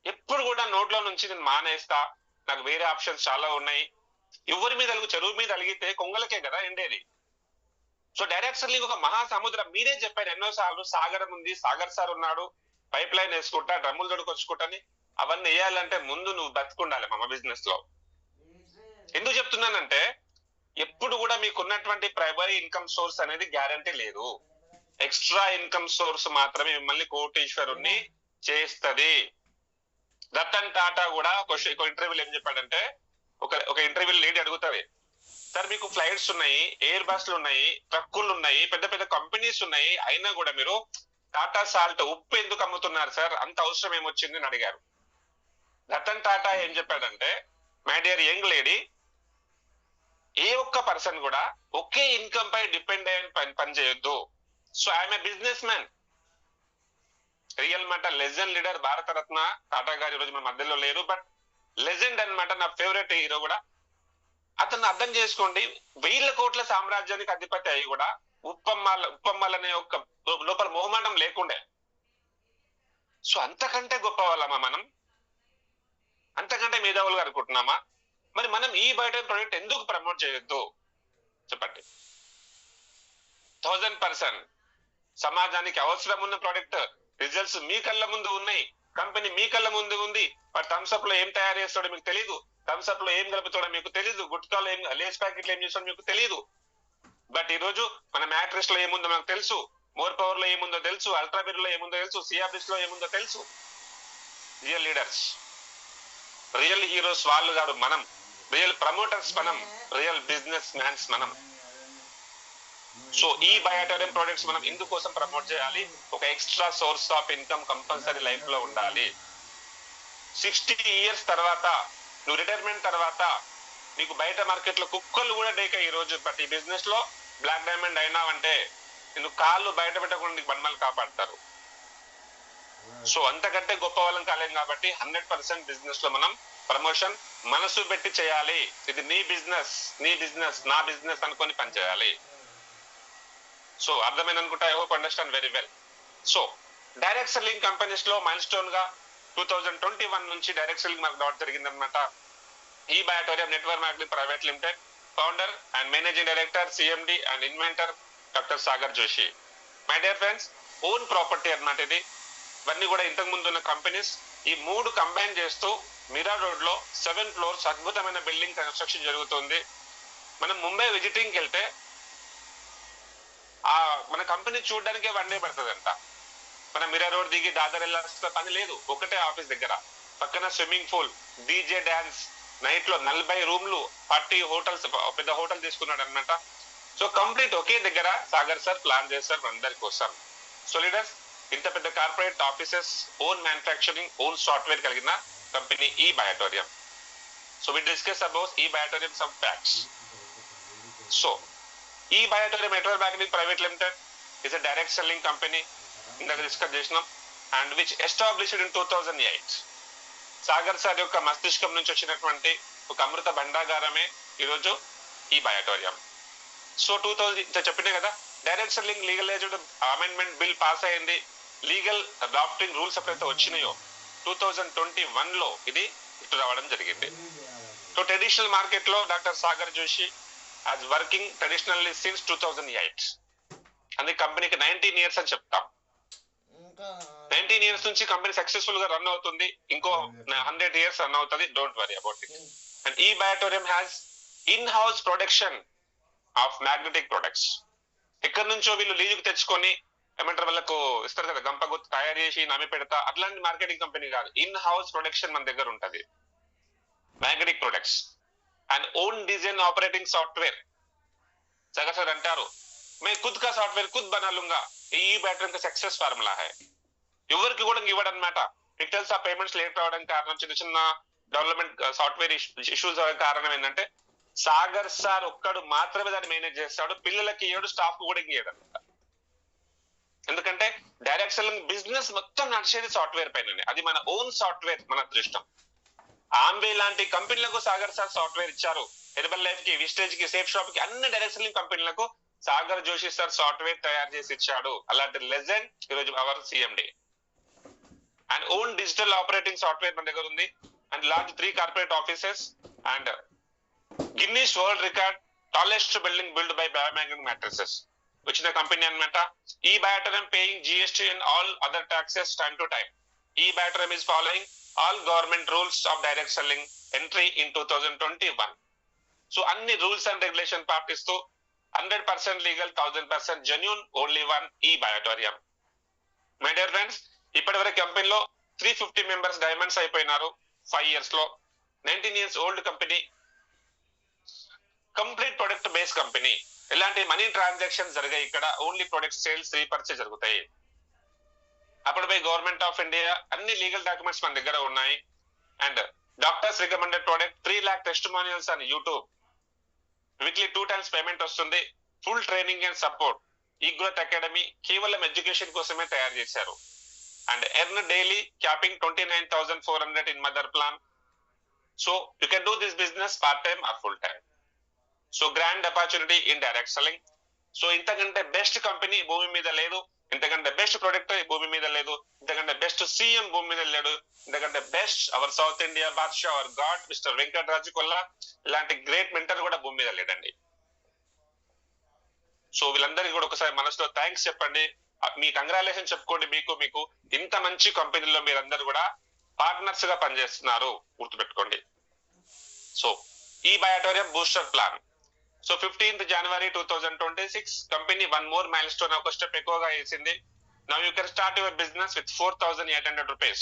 ఎప్పుడు కూడా నోట్లో నుంచి నేను మానేస్తా, నాకు వేరే ఆప్షన్స్ చాలా ఉన్నాయి, ఎవరి మీద చెరువు మీద అలిగితే కొంగలకే కదా ఎండేది. సో డైరెక్ట్ లింక్ ఒక మహాసముద్రం, మీరే చెప్పారు ఎన్నోసార్లు, సాగరం ఉంది, సాగర్ సార్ ఉన్నాడు, పైప్ లైన్ వేసుకుంటా, డ్రమ్ములు దొడుకొచ్చుకుంటాని. అవన్నీ వేయాలంటే ముందు నువ్వు బతుకుండాలి మా బిజినెస్ లో. ఎందుకు చెప్తున్నానంటే, ఎప్పుడు కూడా మీకున్నటువంటి ప్రైమరీ ఇన్కమ్ సోర్స్ అనేది గ్యారంటీ లేదు. ఎక్స్ట్రా ఇన్కమ్ సోర్స్ మాత్రమే మిమ్మల్ని కోటీశ్వరుణ్ణి చేస్తది. రతన్ టాటా కూడా ఒక ఇంటర్వ్యూలో ఏం చెప్పాడంటే, ఒక ఇంటర్వ్యూలో లేడీ అడుగుతావి, సార్ మీకు ఫ్లైట్స్ ఉన్నాయి, ఎయిర్ బస్లు ఉన్నాయి, ట్రక్కులు ఉన్నాయి, పెద్ద పెద్ద కంపెనీస్ ఉన్నాయి, అయినా కూడా మీరు టాటా సాల్ట్ ఉప్పు ఎందుకు అమ్ముతున్నారు సార్, అంత అవసరం ఏమొచ్చింది అని అడిగారు. రతన్ టాటా ఏం చెప్పాడంటే, మై డియర్ యంగ్ లేడీ, ఏ ఒక్క పర్సన్ కూడా ఒకే ఇన్కమ్ పై డిపెండ్ అయ్యి పని చేయొద్దు. So I'm a business man. Real మాట లెజెండ్ లీడర్, భారతరత్న టాటా గారు ఈరోజు మన మధ్యలో లేరు, బట్ లెజెండ్ అన్నమాట, నా ఫేవరెట్ హీరో కూడా. అతను అర్థం చేసుకోండి, 1000 కోట్ల సామ్రాజ్యానికి అధిపతి అయ్యి కూడా ఉప్పమ్మలనే ఒక లోపల మొహమాటం లేకుండే. సో అంతకంటే గొప్ప వాళ్ళమా మనం? అంతకంటే మేధావులుగా అనుకుంటున్నామా? మరి మనం ఈ బయట ప్రోడక్ట్ ఎందుకు ప్రమోట్ చేయొద్దు చెప్పండి? 1000% సమాజానికి అవసరం ఉన్న ప్రోడక్ట్, రిజల్ట్స్ మీ కళ్ళ ముందు ఉన్నాయి, కంపెనీ మీ కళ్ళ ముందు ఉంది. బట్ థమ్స్అప్ లో ఏం తయారు చేస్తాడో మీకు తెలియదు, థమ్స్అప్ లో ఏం కలుపుతాడో మీకు తెలియదు, గుట్కాలో ఏం, లేస్ ప్యాకెట్లు ఏం చేస్తాడో మీకు తెలియదు. బట్ ఈ రోజు మన మ్యాట్రిక్స్ లో ఏముందో మనకు తెలుసు, మోర్ పవర్ లో ఏముందో తెలుసు, అల్ట్రాబిర్ లో ఏముందో తెలుసు, సిఆర్బిస్ లో ఏముందో తెలుసు. రియల్ లీడర్స్, రియల్ హీరోస్ వాళ్ళు కాదు మనం, రియల్ ప్రమోటర్స్ మనం, రియల్ బిజినెస్ మ్యాన్స్ మనం. సో ఈ బయోటోరియం ప్రొడక్ట్స్ మనం ఇందుకోసం ప్రమోట్ చేయాలి. ఒక extra source of income compulsory life లో ఉండాలి. 60 years తర్వాత, నువ్వు రిటైర్మెంట్ తర్వాత, నీకు బయట మార్కెట్ లో కుక్కలు కూడా డేక ఈ రోజు. బట్ ఈ బిజినెస్ లో బ్లాక్ డైమండ్ అయినావంటే నువ్వు కాళ్ళు బయట పెట్టకుండా నీకు బండలు కాపాడతారు. సో అంతకంటే గొప్ప వాళ్ళం కాలేం కాబట్టి 100% బిజినెస్ లో మనం ప్రమోషన్ మనసు పెట్టి చేయాలి. ఇది నీ బిజినెస్, నా బిజినెస్ అనుకొని పనిచేయాలి. సో అర్థమైంది అనుకుంటా, I hope understand very well. So direct selling companies లో మైల్ స్టోన్ గా 2021 నుంచి డైరెక్ట్ సెల్లింగ్ మనకు రావడం జరిగిందనమాట. ఈ Biotorium network marketing private limited founder and managing director, CMD and inventor doctor Sagar Joshi. My dear friends, own property అన్నమాట ఇది. ఇవన్నీ కూడా ఇంతకు ముందు ఉన్న కంపెనీస్ ఈ 3 కంబైన్ చేస్తూ మిరా రోడ్ లో 7 floors అద్భుతమైన బిల్డింగ్ కన్స్ట్రక్షన్ జరుగుతుంది. మనం ముంబై విజిటింగ్ వెళ్తే ఆ మన కంపెనీ చూడడానికి 1 day పడుతుందంట. మన మిరా రోడ్ దిగి దాదర్ వెళ్ళాల్సిన పని లేదు, ఒకటే ఆఫీస్ దగ్గర. పక్కన swimming pool, DJ dance, night లో 40 రూమ్లు, 40 హోటల్స్, పెద్ద హోటల్ తీసుకున్నాడు అనమాట. సో కంప్లీట్ ఒకే దగ్గర సాగర్ సార్ ప్లాన్ చేస్తారు అందరి కోసం. సో లీడర్స్, ఇంత పెద్ద corporate offices, own manufacturing, own software కలిగిన కంపెనీ ఈ Biotorium. So we discuss about ఈ బయోటోరియం సమ్ ఫ్యాక్ట్స్. సో ఈ Biotorium network banking private limited is a direct selling company, ఇందాక డిస్కస్ చేసినాం, and which established in 2008. Sagar sir యొక్క మస్తిష్కం నుంచి వచ్చినటువంటి ఒక అమృత భండాగారమే ఈరోజు ఈ బయోటోరియం. సో 2000 చెప్పినా కదా, direct selling legalised amendment bill pass అయింది. లీగల్ డ్రాఫ్టింగ్ రూల్స్ ఎప్పుడైతే వచ్చినాయో 2021 లో ఇది ఇటు రావడం జరిగింది. సో ట్రెడిషనల్ మార్కెట్ లో doctor Sagar Joshi has working traditionally since 2008. అందుకే కంపెనీకి 19 years అని చెప్తాం. 19 years నుంచి కంపెనీ సక్సెస్ఫుల్ గా రన్ అవుతుంది. ఇంకో 100 years రన్ అవుతుంది. Don't worry about it. And ఈ Biotorium has in house production of magnetic products. ఎక్కడి నుంచో వీళ్ళు లీజుకు తెచ్చుకొని ఏమంటారు, వాళ్ళకు ఇస్తారు కదా గంప గుర్తు తయారు చేసి నమ్మి పెడతా, అట్లాంటి మార్కెటింగ్ కంపెనీ కాదు. ఇన్ హౌస్ ప్రొడక్షన్ మన దగ్గర ఉంటది, magnetic products. And own design operating software. Sagar sir అంటారు, మే ఖుద్ కా సాఫ్ట్వేర్ ఖుద్ బనా లూంగా, ఈ బయోటోరియం కా సక్సెస్ ఫార్ములా హై. ఎవరికి కూడా ఇవ్వడం అనమాట. మీకు తెలుసా, పేమెంట్స్ లేట్ అవడానికి కారణం, చిన్న చిన్న డెవలప్మెంట్ సాఫ్ట్వేర్ ఇష్యూస్ అవడానికి కారణం ఏంటంటే సాగర్ సార్ ఒక్కడు మాత్రమే దాన్ని మేనేజ్ చేస్తాడు. పిల్లలకి ఇవ్వడు, స్టాఫ్ కూడా ఇవ్వడు అనమాట. ఎందుకంటే డైరెక్ట్ సెల్లింగ్ బిజినెస్ మొత్తం నడిచేది సాఫ్ట్వేర్ పైన. అది మన ఓన్ సాఫ్ట్వేర్, మన అదృష్టం. ఆంబే లాంటి కంపెనీలకు సాగర్ సార్ సాఫ్ట్వేర్ ఇచ్చారు. హెర్బల్ లైఫ్ కి, విస్టేజ్ కి, సేఫ్ షాప్ కి, అన్ని డైరెక్ట్ సెల్లింగ్ కంపెనీలకు సాగర్ జోషి సార్ సాఫ్ట్వేర్ తయారు చేసి ఇచ్చాడు. అలాంటి లెజెండ్ ఈరోజు our CMD. And own digital operating software మన దగ్గర ఉంది. And large 3 corporate offices and Guinness world record tallest building build by biomagnetic mattresses వచ్చిన కంపెనీ అనమాట. ఈ Biotorium paying GST and all other taxes time to time. ఈ Biotorium is following all government rules of direct selling entry in 2021. So అన్ని rules and regulation పాటిస్తూ 100% legal, 1000% genuine, only one ఈ బయోటోరియం. My dear friends, ఇప్పటి వరకు కంపెనీలో 350 members diamonds అయిపోయినారు 5 years లో. 19 years old company, complete product based company. ఎలాంటి money transaction జరిగాయి ఇక్కడ, ఓన్లీ ప్రొడక్ట్ సేల్స్, రీపర్చేస్ జరుగుతాయి. అప్పుడుపై గవర్నమెంట్ ఆఫ్ ఇండియా అన్ని లీగల్ డాక్యుమెంట్స్ మన దగ్గర ఉన్నాయి. And doctors recommended product 3 lakh testimonials on YouTube. Weekly 2 times payment వస్తుంది. Full training and support. ఈ గ్రోత్ అకాడమీ కేవలం ఎడ్యుకేషన్ కోసమే తయారు చేశారు. And earn daily capping 29,400 in mother plan. So you can do this business part time or full time. So grand opportunity in direct selling. So ఇంతకంటే best company భూమి మీద లేదు, ఇంతకంటే బెస్ట్ ప్రొడక్ట్ భూమి మీద లేదు, ఇంతకంటే బెస్ట్ సీఎం భూమి మీద లేడు, ఇంతకంటే బెస్ట్ అవర్ సౌత్ ఇండియా బాద్షా, our god mister Venkataraju Kolla, ఇలాంటి గ్రేట్ మెంటర్ కూడా భూమి మీద లేడండి. సో వీళ్ళందరికీ కూడా ఒకసారి మనసులో థ్యాంక్స్ చెప్పండి, మీ కంగ్రాచులేషన్ చెప్పుకోండి. మీకు ఇంత మంచి కంపెనీలో మీరందరూ కూడా పార్ట్నర్స్ గా పనిచేస్తున్నారు, గుర్తుపెట్టుకోండి. సో ఈ Biotorium booster plan. So 15th January 2026 company 1 more milestone, ఒక స్టెప్ ఎక్కువగా వేసింది. Now you can start your business with 4,800 rupees.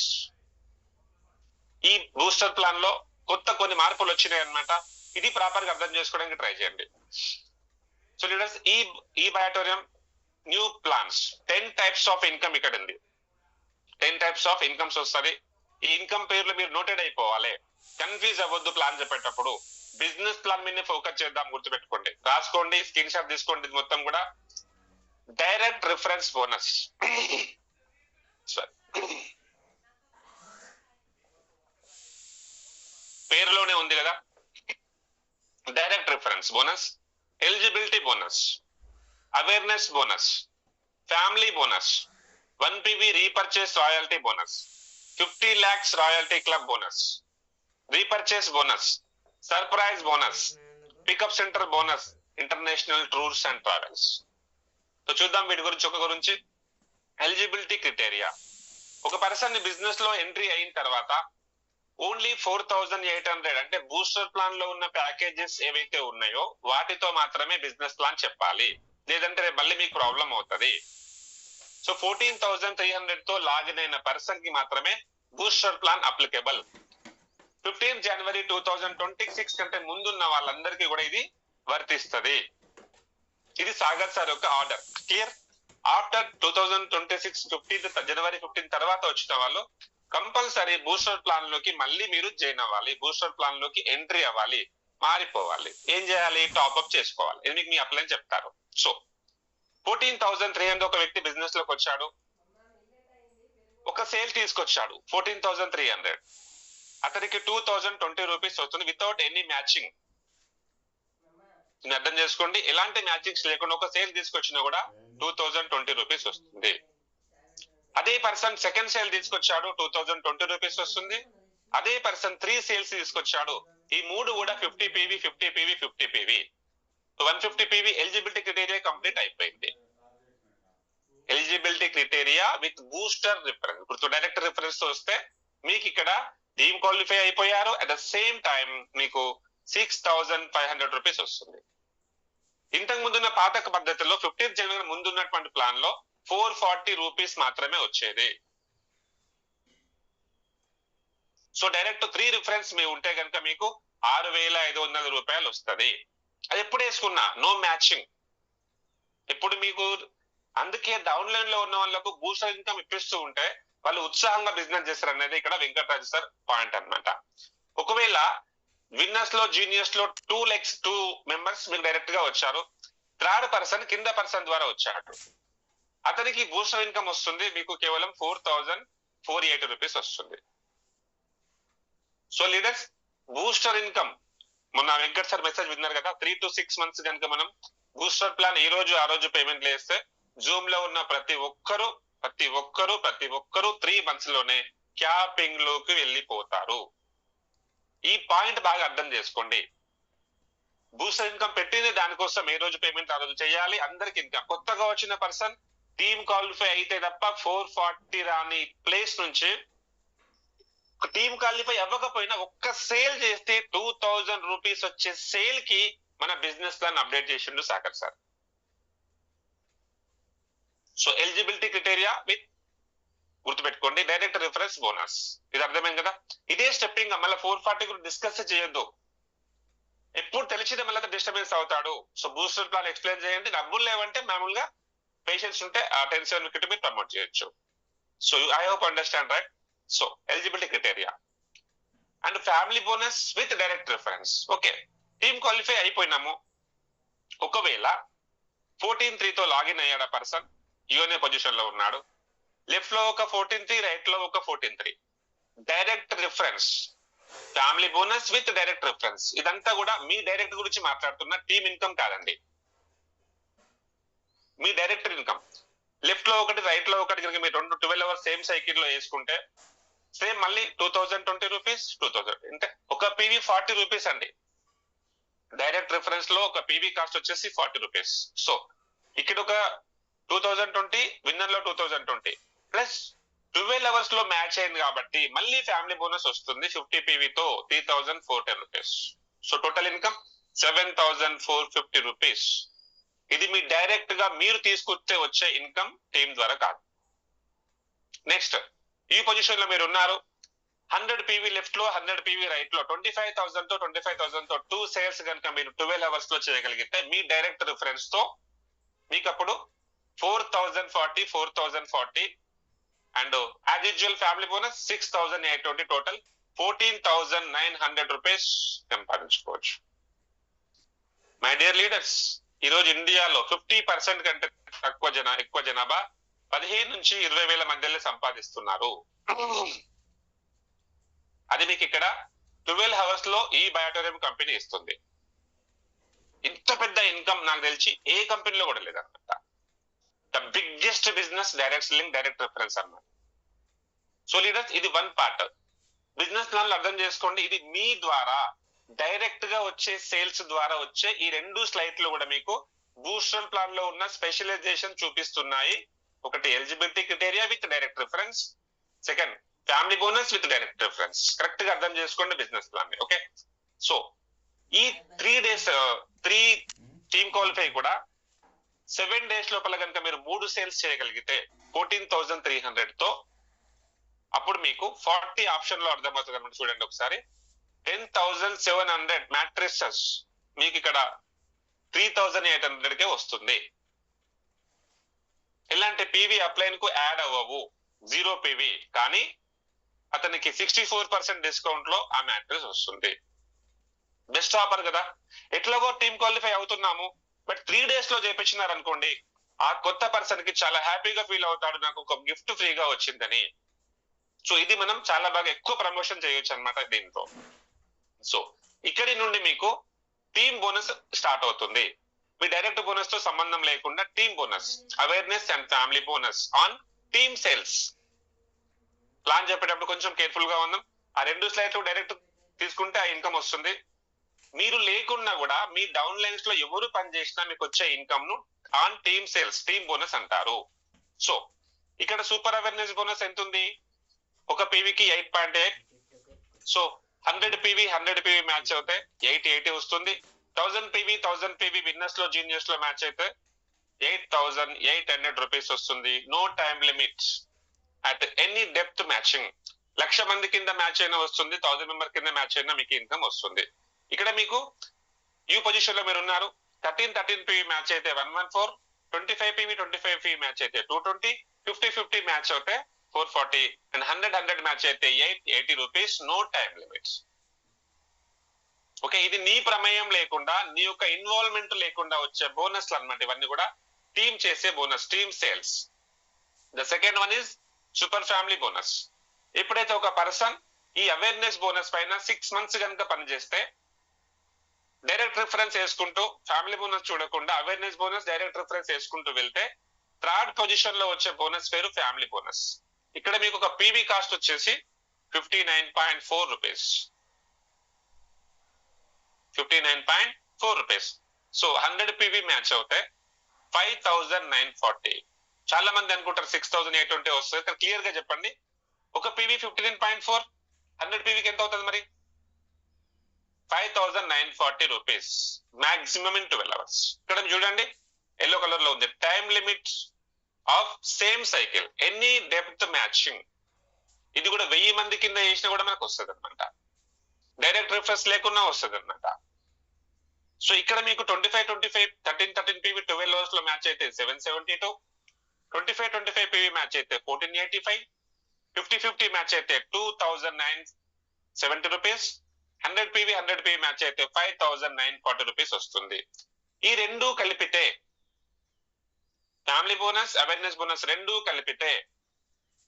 ఈ బూస్టర్ ప్లాన్ లో కొన్ని మార్పులు వచ్చినాయి అనమాట. ఇది ప్రాపర్ గా అర్థం చేసుకోవడానికి ట్రై చేయండి. సో లీడర్స్, ఈ Biotorium new plans, 10 types of income ఇక్కడ ఉంది. 10 types ఆఫ్ ఇన్కమ్స్ వస్తుంది. ఈ ఇన్కమ్ పేర్లు మీరు నోటెడ్ అయిపోవాలి, కన్ఫ్యూజ్ అవ్వద్దు ప్లాన్ చెప్పేటప్పుడు. బిజినెస్ ప్లాన్ మీద ఫోకస్ చేద్దాం, గుర్తుపెట్టుకోండి, రాసుకోండి, స్క్రీన్ షాట్ తీసుకోండి. మొత్తం కూడా డైరెక్ట్ రిఫరెన్స్ బోనస్. పేరులోనే ఉంది కదా, direct reference bonus, eligibility bonus, awareness bonus, family bonus, 1 PV repurchase royalty bonus, 50 lakhs royalty club bonus, repurchase bonus, surprise bonus, pickup centre bonus, international tours and travels. So చూద్దాం వీటి గురించి. Eligibility criteria. ఒక person business లో entry అయిన తర్వాత only 4,800 అంటే booster plan లో ఉన్న ప్యాకేజెస్ ఏవైతే ఉన్నాయో వాటితో మాత్రమే బిజినెస్ ప్లాన్ చెప్పాలి, లేదంటే రేపు మళ్ళీ మీకు ప్రాబ్లం అవుతుంది. సో 14,300 తో లాగిన్ అయిన పర్సన్ కి మాత్రమే బూస్టర్ ప్లాన్ అప్లికేబుల్. 15 జనవరి 2026 కంటే ముందున్న వాళ్ళందరికీ కూడా ఇది వర్తిస్తుంది. ఇది సాగర్ సార్ యొక్క ఆర్డర్. క్లియర్? ఆఫ్టర్ 2026 15 జనవరి 15 తర్వాత వచ్చిన వాళ్ళు కంపల్సరీ బూస్టర్ ప్లాన్ లోకి మళ్ళీ మీరు జాయిన్ అవ్వాలి, బూస్టర్ ప్లాన్ లోకి ఎంట్రీ అవ్వాలి, మారిపోవాలి. ఏం చేయాలి? టాప్అప్ చేసుకోవాలి. ఇది మీకు మీ అప్లైన్ చెప్తారు. సో 14,300 ఒక వ్యక్తి బిజినెస్ లోకి వచ్చాడు, ఒక సేల్ తీసుకొచ్చాడు 14,300, అతనికి 2,020 రూపీస్ వస్తుంది వితౌట్ ఎనీ మ్యాచింగ్. అర్థం చేసుకోండి, ఎలాంటి మ్యాచింగ్స్ లేకుండా ఒక సేల్ తీసుకొచ్చినా కూడా 2,020 రూపీస్ వస్తుంది. అదే పర్సన్ సెకండ్ సేల్ తీసుకొచ్చాడు, 2,020 రూపీస్ వస్తుంది. అదే పర్సన్ 3 సేల్స్ తీసుకొచ్చాడు, ఈ 3 కూడా 50 PV 50 PV 50 PV 150 PV. Eligibility criteria complete అయిపోయింది. Eligibility criteria with booster reference. ఇప్పుడు డైరెక్ట్ రిఫరెన్స్ వస్తే మీకు ఇక్కడ టీమ్ క్వాలిఫై అయిపోయారు, అట్ ద సేమ్ టైం మీకు 6,500 రూపీస్ వస్తుంది. ఇంతకు ముందున్న పాత పద్ధతిలో 15th జనవరి ముందున్నటువంటి ప్లాన్ లో 440 రూపీస్ మాత్రమే వచ్చేది. సో డైరెక్ట్ 3 రిఫరెన్స్ మీ ఉంటే కనుక మీకు 6,500 రూపాయలు వస్తుంది. అది ఎప్పుడు వేసుకున్నా నో మ్యాచింగ్. ఇప్పుడు మీకు అందుకే డౌన్ లైన్ లో ఉన్న వాళ్ళకు బూస్టర్ ఇన్కమ్ ఇప్పిస్తూ ఉంటే వాళ్ళు ఉత్సాహంగా బిజినెస్ చేస్తారు అనేది ఇక్కడ వెంకటరాజు సార్ పాయింట్ అన్నమాట. ఒకవేళ విన్నర్స్ లో జూనియర్స్ లో 2 మెంబర్స్ మీకు డైరెక్ట్ గా వచ్చారు, థర్డ్ పర్సన్ కింద పర్సన్ ద్వారా వచ్చాడు, అతనికి బూస్టర్ ఇన్కమ్ వస్తుంది మీకు కేవలం 4,480 రూపీస్ వస్తుంది. సో లీడర్స్, బూస్టర్ ఇన్కమ్ మొన్న వెంకట్ సార్ మెసేజ్ విన్నారు కదా, 3 to 6 months కనుక మనం బూస్టర్ ప్లాన్ ఈ రోజు ఆ రోజు పేమెంట్ చేస్తే జూమ్ లో ఉన్న ప్రతి ఒక్కరు 3 months లోనే క్యాపింగ్ లోకి వెళ్ళిపోతారు. ఈ పాయింట్ బాగా అర్థం చేసుకోండి. బూస్టర్ ఇన్కమ్ పెట్టింది దానికోసం ఏ రోజు పేమెంట్ ఆ రోజు చేయాలి. అందరికి ఇన్కమ్. కొత్తగా వచ్చిన పర్సన్ టీమ్ క్వాలిఫై అయితే తప్ప 440 రాని ప్లేస్ నుంచి టీమ్ క్వాలిఫై అవ్వకపోయినా ఒక్క సేల్ చేస్తే 2,000 రూపీస్ వచ్చే సేల్ కి మన బిజినెస్ ప్లాన్ అప్డేట్ చేసిండు Sagar sir. So eligibility criteria with గుర్తుపెట్టుకోండి, డైరెక్ట్ రిఫరెన్స్ బోనస్. ఇది అర్థమైంది కదా. ఇదే స్టెప్పింగ్ మళ్ళీ 440 గురించి డిస్కస్ చేయొద్దు. ఎప్పుడు తెలిసిన మళ్ళీ డిస్టర్బెన్స్ అవుతాడు. సో బూస్టర్ ప్లాన్ ఎక్స్ప్లెయిన్ చేయండి. డబ్బులు లేవంటే మామూలుగా పేషెన్స్ ఉంటే ఆ 10 సెవెన్ మీరు ప్రమోట్ చేయొచ్చు. So I hope understand right. So eligibility criteria and family bonus with direct reference. Okay, team qualify అయిపోయినాము. ఒకవేళ 14-3 తో లాగిన్ అయ్యాడు ఆ పర్సన్, యూఎన్ఏ పొజిషన్ లో ఉన్నాడు, లెఫ్ట్ లో ఒక 14-3, రైట్ లో ఒక 14-3. Direct reference, family bonus with direct reference. ఇదంతా కూడా మీ డైరెక్ట్ గురించి మాట్లాడుతున్న, టీమ్ ఇన్కమ్ కాదండి. మీ డైరెక్ట్ ఇన్కమ్ లెఫ్ట్ లో ఒకటి రైట్ లో ఒకటి కనుక మీరు 12 hours సేమ్ సైకిల్ లో వేసుకుంటే సేమ్ మళ్ళీ 2,020 రూపీస్ 2,000. అంటే ఒక PV 40 రూపీస్ అండి. డైరెక్ట్ రిఫరెన్స్ లో ఒక PV కాస్ట్ వచ్చేసి 40 రూపీస్. సో ఇక్కడ ఒక 2,020, విన్నర్ లో 2,020 ప్లస్ 12 hours లో మ్యాచ్ అయింది కాబట్టి మళ్ళీ ఫ్యామిలీ బోనస్ వస్తుంది 50 PV తో 3,410 rupees. So total income 7,450 rupees. ఇది మీ డైరెక్ట్ గా మీరు తీసుకొస్తే వచ్చే ఇన్కమ్, టీమ్ ద్వారా కాదు. నెక్స్ట్, ఈ పొజిషన్ లో మీరు ఉన్నారు, 100 PV లెఫ్ట్ లో 100 PV రైట్ లో 25,000 తో 2 సేల్స్ కనుక మీరు 12 hours లో చేయగలిగితే మీ డైరెక్ట్ రిఫరెన్స్ తో మీకు అప్పుడు 4,040 and as usual family bonus 6,820, total 14,900 rupees సంపాదించుకోవచ్చు. మై డియర్ లీడర్స్, ఈ రోజు ఇండియాలో 50% కంటే ఎక్కువ జనాభా 15 నుంచి 20 వేల మధ్యలో సంపాదిస్తున్నారు. అది మీకు ఇక్కడ 12 hours లో ఈ బయోటోరియం కంపెనీ ఇస్తుంది. ఇంత పెద్ద ఇన్కమ్ నాకు తెలిసి ఏ కంపెనీలో కూడా లేదన్నమాట. The biggest business direct selling, direct reference అన్నమాట. సో లీడర్స్, ఇది వన్ పార్ట్. బిజినెస్ ప్లాన్లు అర్థం చేసుకోండి. ఇది మీ ద్వారా డైరెక్ట్ గా వచ్చే సేల్స్ ద్వారా వచ్చే ఈ 2 స్లైడ్లు కూడా మీకు బూస్టర్ ప్లాన్ లో ఉన్న స్పెషలైజేషన్ చూపిస్తున్నాయి. ఒకటి eligibility criteria with direct reference, second family bonus with direct reference. Correct గా అర్థం చేసుకోండి బిజినెస్ ప్లాన్. ఓకే, సో ఈ 3 days 3 టీమ్ క్వాలిఫై కూడా 7 days లోపల కనుక మీరు 3 సేల్స్ చేయగలిగితే 14,300 తో అప్పుడు మీకు 40 ఆప్షన్ లో అర్థమవుతుంది అనమాట. చూడండి ఒకసారి, 10,700 మ్యాట్రిసెస్ మీకు ఇక్కడ 3,800 కే వస్తుంది. ఇలాంటి పీవీ అప్లైన్ కు యాడ్ అవ్వవు, 0 పీవీ, కానీ అతనికి 64% డిస్కౌంట్ లో ఆ మ్యాట్రిస్ వస్తుంది. బెస్ట్ ఆఫర్ కదా. ఎట్లాగో టీమ్ క్వాలిఫై అవుతున్నాము, బట్ 3 days లో చేపించినారు అనుకోండి, ఆ కొత్త పర్సన్ కి చాలా హ్యాపీగా ఫీల్ అవుతాడు, నాకు ఒక గిఫ్ట్ ఫ్రీగా వచ్చిందని. సో ఇది మనం చాలా బాగా ఎక్కువ ప్రమోషన్ చేయొచ్చు అనమాట దీంతో. సో ఇక్కడి నుండి మీకు టీమ్ బోనస్ స్టార్ట్ అవుతుంది. మీ డైరెక్ట్ బోనస్ తో సంబంధం లేకుండా team bonus, awareness and family bonus on team sales. Plan చెప్పేటప్పుడు కొంచెం కేర్ఫుల్ గా ఉందాం. ఆ 2 స్లైడ్లు డైరెక్ట్ తీసుకుంటే ఆ ఇన్కమ్ వస్తుంది. మీరు లేకున్నా కూడా మీ డౌన్ లైన్స్ లో ఎవరు పని చేసినా మీకు వచ్చే ఇన్కమ్ ను on team sales, team bonus అంటారు. సో ఇక్కడ సూపర్ అవేర్నెస్ బోనస్ ఎంత ఉంది? ఒక పీవీకి 8.8. సో 100 పీవీ 100 పీవీ మ్యాచ్ అవుతే 880 వస్తుంది. 1000 పీవీ విన్నర్స్ లో జీనియర్స్ లో మ్యాచ్ అయితే 8,800 రూపీస్ వస్తుంది. No time limit at any depth matching. 1,00,000 మంది కింద మ్యాచ్ అయినా వస్తుంది, 1000 మెంబర్ కింద మ్యాచ్ అయినా మీకు ఇన్కమ్ వస్తుంది. ఇక్కడ మీకు యూ పొజిషన్ లో మీరు ఉన్నారు. 13 పీవీ మ్యాచ్ అయితే 114, 25 పీవీ మ్యాచ్ అయితే 220, 50 మ్యాచ్ అయితే 440 అండ్ 100 మ్యాచ్ అయితే 880 rupees. No time limits. Okay, ఇది నీ ప్రమేయం లేకుండా, నీ యొక్క ఇన్వాల్వ్మెంట్ లేకుండా వచ్చే బోనస్లు అన్నమాట. ఇవన్నీ కూడా టీమ్ చేసే bonus, team sales. The second one is super family bonus. ఎప్పుడైతే ఒక పర్సన్ ఈ అవేర్నెస్ బోనస్ పైన 6 months కనుక పనిచేస్తే, డైరెక్ట్ రిఫరెన్స్ వేసుకుంటూ ఫ్యామిలీ బోనస్ చూడకుండా అవేర్నెస్ బోనస్, డైరెక్ట్ రిఫరెన్స్ వేసుకుంటూ వెళ్తే 3rd పొజిషన్ లో వచ్చే బోనస్ పేరు ఫ్యామిలీ బోనస్. ఇక్కడ మీకు ఒక పీవీ కాస్ట్ వచ్చేసి 59.4 rupees. 59.4 rupees. So 100 PV match అవుతే 5,940. చాలా మంది అనుకుంటారు 6,820 వస్తుంది. ఇక్కడ క్లియర్ గా చెప్పండి, ఒక పీవీ 59.4, 100 పీవీకి ఎంత అవుతుంది మరి? 5,940 రూపీస్. Maximum in 12 hours. ఇక్కడ చూడండి ఎల్లో కలర్ లో ఉంది, time limit of same cycle, any depth matching. ఇది కూడా 1000 మంది కింద చేసినా కూడా మనకు వస్తుంది అనమాట, డైరెక్ట్ రిఫరెన్స్ లేకున్నా వస్తుంది అనమాట. సో ఇక్కడ మీకు 25 13 పీవీ 12 hours లో మ్యాచ్ అయితే 772, 25 పీవీ మ్యాచ్ అయితే 1485, 50 మ్యాచ్ అయితే 2,970 రూపీస్, 100 పీవీ మ్యాచ్ అయితే 5,940 రూపీస్ వస్తుంది. ఈ రెండు కలిపితే ఫ్యామిలీ బోనస్, అవేర్నెస్ బోనస్ రెండు కలిపితే,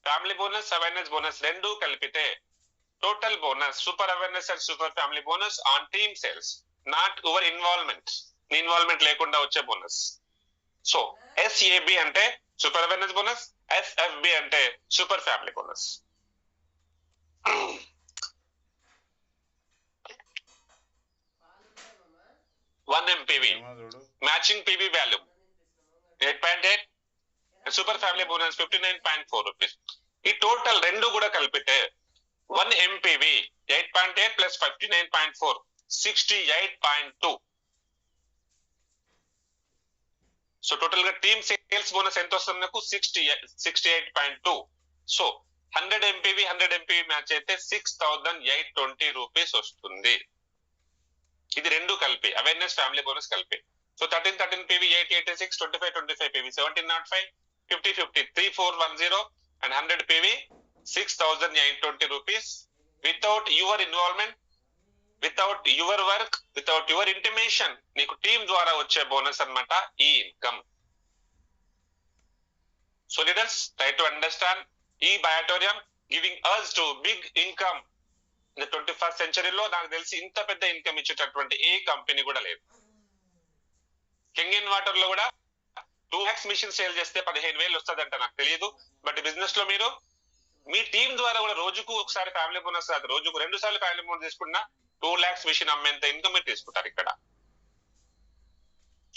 ఫ్యామిలీ బోనస్, అవేర్నెస్ బోనస్ రెండు కలిపితే total bonus, super awareness and super family bonus on team sales, not your involvement, నీ ఇన్వాల్వ్మెంట్ లేకుండా వచ్చే బోనస్. సో ఎస్ఏబి అంటే సూపర్ అవేర్నెస్ బోనస్, ఎస్ఎఫ్బి అంటే super family bonus. 1 MPV matching PV value 8.8, super family bonus 59.4 rupees. ఈ total రెండు కూడా కలిపితే 1 MPV 8.8 plus 59.4 68.2. So total గా టీమ్ సేల్స్ బోనస్ ఎంత వస్తుంది నాకు? 68.2. సో 100 MPV మ్యాచ్ అయితే 6,820 రూపీస్ వస్తుంది. ఇది రెండు కలిపి అవేర్నెస్ ఫ్యామిలీ బోనస్ కలిపి. So 13 PV 886, 25 PV 1705, 50 3410 and 100 PV 6,820 rupees. Without your involvement, without your work, without your intimation, నీకు టీమ్ ద్వారా వచ్చే బోనస్ అన్నమాట ఈ income. So leaders, try to understand ఈ Biotorium giving us to big income. 21st centuryలో నాకు తెలిసి ఇంత పెద్ద ఇన్కమ్ ఇచ్చేటటువంటి ఏ కంపెనీ కూడా లేదు. కింగ్ వాటర్ లో కూడా 2 lakhs మిషన్ సేల్ చేస్తే 15,000 వస్తుందంట, నాకు తెలియదు. బట్ బిజినెస్ లో మీరు మీ టీం ద్వారా కూడా రోజుకు ఒకసారి ఫ్యామిలీ బోనస్ కాదు, రోజుకు 2 సార్లు ఫ్యామిలీ బోనస్ తీసుకున్నా 2 lakhs మిషన్ అమ్మేంత ఇన్కమ్ మీరు తీసుకుంటారు ఇక్కడ.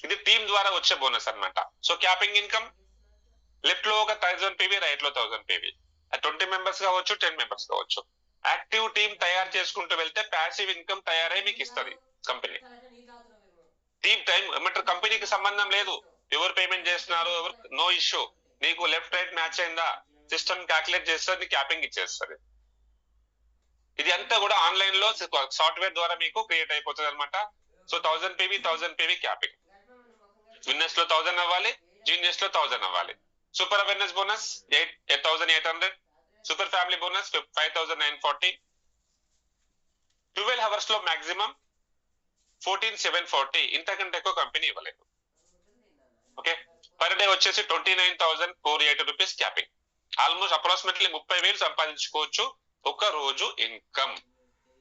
ఇది టీం ద్వారా వచ్చే బోనస్ అన్నమాట. సో క్యాపింగ్ ఇన్కమ్, లెఫ్ట్ లో ఒక 1000 పీవీ, రైట్ లో 1000 పీవీ. 20 మెంబర్స్ కావచ్చు, 10 మెంబర్స్ కావచ్చు. యాక్టివ్ టీమ్ తయారు చేసుకుంటూ వెళ్తే ప్యాసివ్ ఇన్కమ్ తయారై మీకు ఇస్తుంది కంపెనీ. టీమ్ టైం ఏమంటారు, కంపెనీకి సంబంధం లేదు ఎవరు పేమెంట్ చేస్తున్నారు, ఎవరు, నో ఇష్యూ. నీకు లెఫ్ట్ రైట్ మ్యాచ్ అయిందా, సిస్టమ్ క్యాల్కులేట్ చేస్తుంది, నీకు క్యాపింగ్ ఇచ్చేస్తుంది. ఇది అంతా కూడా ఆన్లైన్ లో సాఫ్ట్వేర్ ద్వారా మీకు క్రియేట్ అయిపోతుంది అనమాట. So 1000 PV capping. విన్నర్స్ లో 1000 అవ్వాలి, జీనియస్ లో 1000 అవ్వాలి. Super awareness bonus 8,800, super family bonus 5,940. 12 hours లో మాక్సిమం 14,740. ఇంతకంటే ఎక్కువ కంపెనీ ఇవ్వలేదు. ఓకే, పర్ డే వచ్చేసి 29,480 రూపీస్ క్యాపింగ్. ఆల్మోస్ట్ అప్రాక్సిమేట్లీ 30,000 సంపాదించుకోవచ్చు ఒక రోజు ఇన్కమ్.